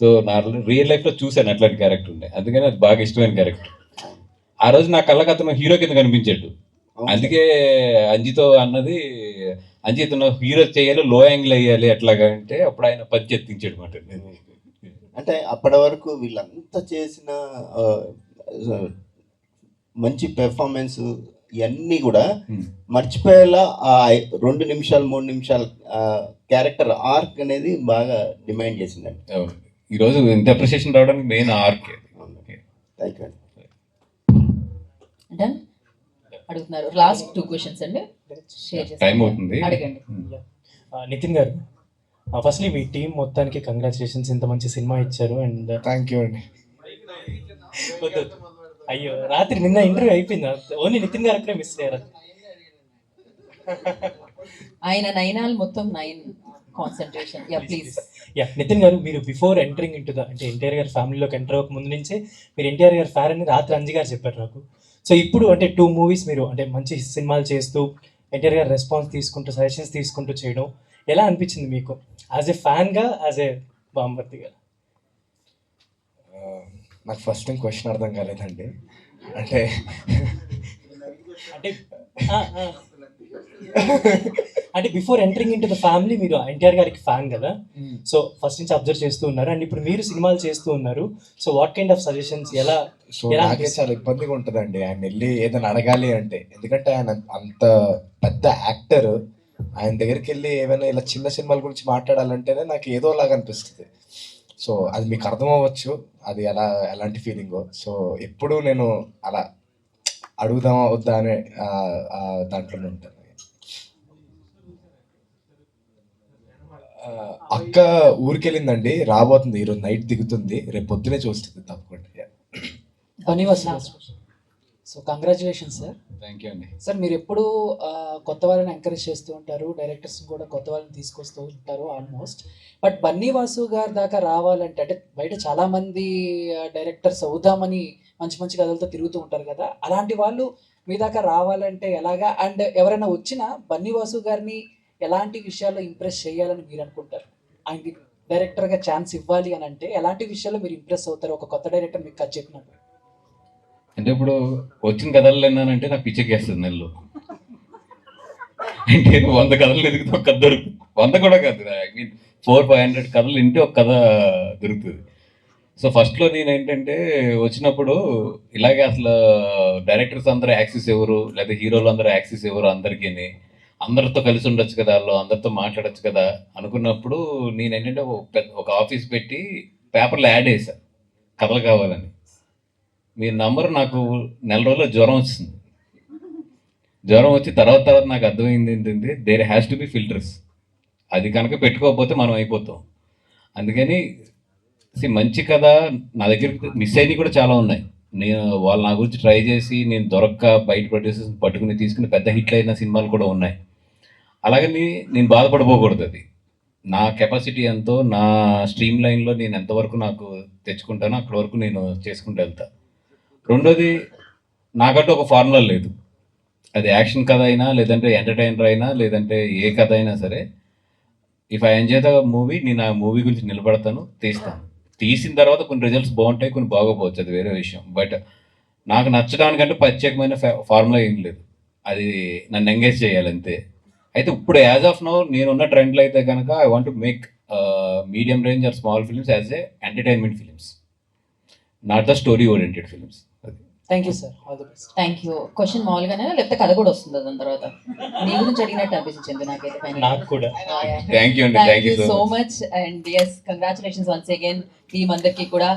సో నా రియల్ లైఫ్లో చూశాను అట్లాంటి క్యారెక్టర్ ఉన్నాయి, అందుకని అది బాగా ఇష్టమైన క్యారెక్టర్. ఆ రోజు నా కళ్ళకి అతను హీరో కింద కనిపించాడు. అందుకే అంజితో అన్నది, అంజి ఇతను హీరో చేయాలి, లో యాంగిల్ వేయాలి అట్లాగా అంటే అప్పుడు ఆయన పచ్చి ఎత్తించాడు మాట. అంటే అప్పటి వరకు వీళ్ళంతా చేసిన మంచి పెర్ఫార్మెన్స్ ఇవన్నీ కూడా మర్చిపోయేలా ఆ 2 నిమిషాలు 3 నిమిషాలు క్యారెక్టర్ ఆర్క్ అనేది బాగా డిమాండ్ చేసిందండి. ఈరోజు ఇంత అప్రిషియేషన్ రావడానికి main arc. Thank you. Done అడుగుతున్నారు. లాస్ట్ 2 క్వశ్చన్స్ అండి, షేర్ చేస్తాను. టైం అవుతుంది, అడగండి. నితిన్ గారు, ఫస్ట్లీ మీ టీం మొత్తానికి కంగ్రాచులేషన్స్, ఇంత మంచి సినిమా ఇచ్చారు. అండ్ థ్యాంక్ యూ అండి. అయ్యో రాత్రి నిన్న ఇంటర్వ్యూ అయిపోయిందా? ఓన్లీ నితిన్ గారు అక్కడే మిస్ అయ్యారు. ఆయన 9 మొత్తం 9 concentration. Yeah please. Yeah Nitin గారు, మీరు బిఫోర్ ఎంటరింగ్ ఇంటూ ద అంటే ఎన్టీఆర్ గారి ఫ్యామిలీలోకి ఎంటర్ అవ్వక ముందు నుంచే మీరు ఎన్టీఆర్ గారి ఫ్యాన్ అని రాత్రి అంజి గారు చెప్పారు నాకు. సో ఇప్పుడు అంటే 2 మూవీస్ మీరు అంటే మంచి సినిమాలు చేస్తూ ఎన్టీఆర్ గారు రెస్పాన్స్ తీసుకుంటూ సజెషన్స్ తీసుకుంటూ చేయడం ఎలా అనిపించింది మీకు యాజ్ ఎ ఫ్యాన్గా, యాజ్ ఎ బాంబర్తిగా? నాకు ఫస్ట్ టైం క్వశ్చన్ అర్థం కాలేదండి. అంటే అంటే before entering into the family మీరు ఎన్టీఆర్ గారికి ఫ్యాన్ కదా, సో ఫస్ట్ నుంచి అబ్జర్వ్ చేస్తూ ఉన్నారు. అండ్ ఇప్పుడు మీరు సినిమాలు చేస్తూ ఉన్నారు. So what kind of suggestions ఎలా? సో నాకే చాలా ఇబ్బందిగా ఉంటుందండి ఆయన వెళ్ళి ఏదైనా అడగాలి అంటే, ఎందుకంటే ఆయన అంత పెద్ద యాక్టర్, ఆయన దగ్గరికి వెళ్ళి ఏమైనా ఇలా చిన్న సినిమాల గురించి మాట్లాడాలంటేనే నాకు ఏదోలాగా అనిపిస్తుంది. సో అది మీకు అర్థం అవ్వచ్చు అది ఎలాంటి ఫీలింగో. సో ఎప్పుడు నేను అలా అడుగుదామా వద్దా అనే దాంట్లోనే ఉంటాను. అక్క ఊరికెళ్ళిందండి, రాబోతుంది, ఈరోజు నైట్ దిగుతుంది, రేపు పొద్దునే చూస్తుంది తప్పకుండా. So congratulation sir. Thank you అండి. సార్ మీరు ఎప్పుడు కొత్త వాళ్ళని ఎంకరేజ్ చేస్తూ ఉంటారు, డైరెక్టర్స్ కూడా కొత్త వాళ్ళని తీసుకొస్తూ ఉంటారు ఆల్మోస్ట్. బట్ బన్నీ వాసు గారి దాకా రావాలంటే, అంటే బయట చాలామంది డైరెక్టర్స్ అవుదామని మంచి మంచి కథలతో తిరుగుతూ ఉంటారు కదా, అలాంటి వాళ్ళు మీ దాకా రావాలంటే ఎలాగా? అండ్ ఎవరైనా వచ్చినా బన్నీ వాసు గారిని ఎలాంటి విషయాల్లో ఇంప్రెస్ చేయాలని మీరు అనుకుంటారు? ఆయనకి డైరెక్టర్గా ఛాన్స్ ఇవ్వాలి అని అంటే ఎలాంటి విషయాల్లో మీరు ఇంప్రెస్ అవుతారు ఒక కొత్త డైరెక్టర్ మీకు కథ చెప్పినప్పుడు? అంటే ఇప్పుడు వచ్చిన కథలు విన్నానంటే నాకు పిచ్చెక్కేస్తుంది నెలలో. అంటే 100 కథలు ఎదిగితే ఒక కథ దొరుకుతుంది. 100 కూడా కాదు, ఐ మీన్ 400-500 కథలు వింటే ఒక కథ దొరుకుతుంది. సో ఫస్ట్లో నేను ఏంటంటే వచ్చినప్పుడు ఇలాగే అసలు డైరెక్టర్స్ అందరూ యాక్సెస్ ఎవరు, లేదా హీరోలు అందరూ యాక్సెస్ ఎవరు, అందరితో కలిసి ఉండొచ్చు కదా, వాళ్ళు అందరితో మాట్లాడచ్చు కదా అనుకున్నప్పుడు నేను ఏంటంటే ఒక ఆఫీస్ పెట్టి పేపర్లో యాడ్ వేసాను కథలు కావాలని. మీ నంబర్ నాకు నెల రోజుల్లో జ్వరం వచ్చింది. జ్వరం వచ్చి తర్వాత నాకు అర్థమైంది ఏంటంటే there has to be filters. అది కనుక పెట్టుకోకపోతే మనం అయిపోతాం. అందుకని మంచి కథ నా దగ్గర మిస్ అయినవి కూడా చాలా ఉన్నాయి. నేను వాళ్ళు నా గురించి ట్రై చేసి నేను దొరక్క బయట ప్రొడ్యూసర్స్ పట్టుకుని తీసుకుని పెద్ద హిట్లు అయిన సినిమాలు కూడా ఉన్నాయి. అలాగని నేను బాధపడిపోకూడదు. అది నా కెపాసిటీ ఎంతో, నా స్ట్రీమ్ లైన్లో నేను ఎంతవరకు నాకు తెచ్చుకుంటానో అక్కడి వరకు నేను చేసుకుంటూ వెళ్తా. రెండోది, నాకంటూ ఒక ఫార్ములా లేదు. అది యాక్షన్ కథ అయినా, లేదంటే ఎంటర్టైనర్ అయినా, లేదంటే ఏ కథ అయినా సరే, if I enjoy the movie, నేను ఆ మూవీ గురించి నిలబడతాను, తీస్తాను. తీసిన తర్వాత కొన్ని రిజల్ట్స్ బాగుంటాయి, కొన్ని బాగోపోవచ్చు, అది వేరే విషయం. బట్ నాకు నచ్చడానికంటే ప్రత్యేకమైన ఫార్ములా ఏం లేదు. అది నన్ను ఎంగేజ్ చేయాలంతే. అయితే ఇప్పుడు యాజ్ ఆఫ్ నౌ నేనున్న ట్రెండ్లో అయితే కనుక I want to make medium range or small films as a entertainment films, not the story oriented films. Thank you sir, all the best. Thank you. Question మామూలుగానే లేకపోతే కథ కూడా వస్తుంది దాని తర్వాత? మీ గురించి అడిగినట్టు అనిపించింది నాకైతే. నాకు కూడా. థ్యాంక్ యూ అండి, thank you so much. And yes, congratulations once again team అందరికీ కూడా.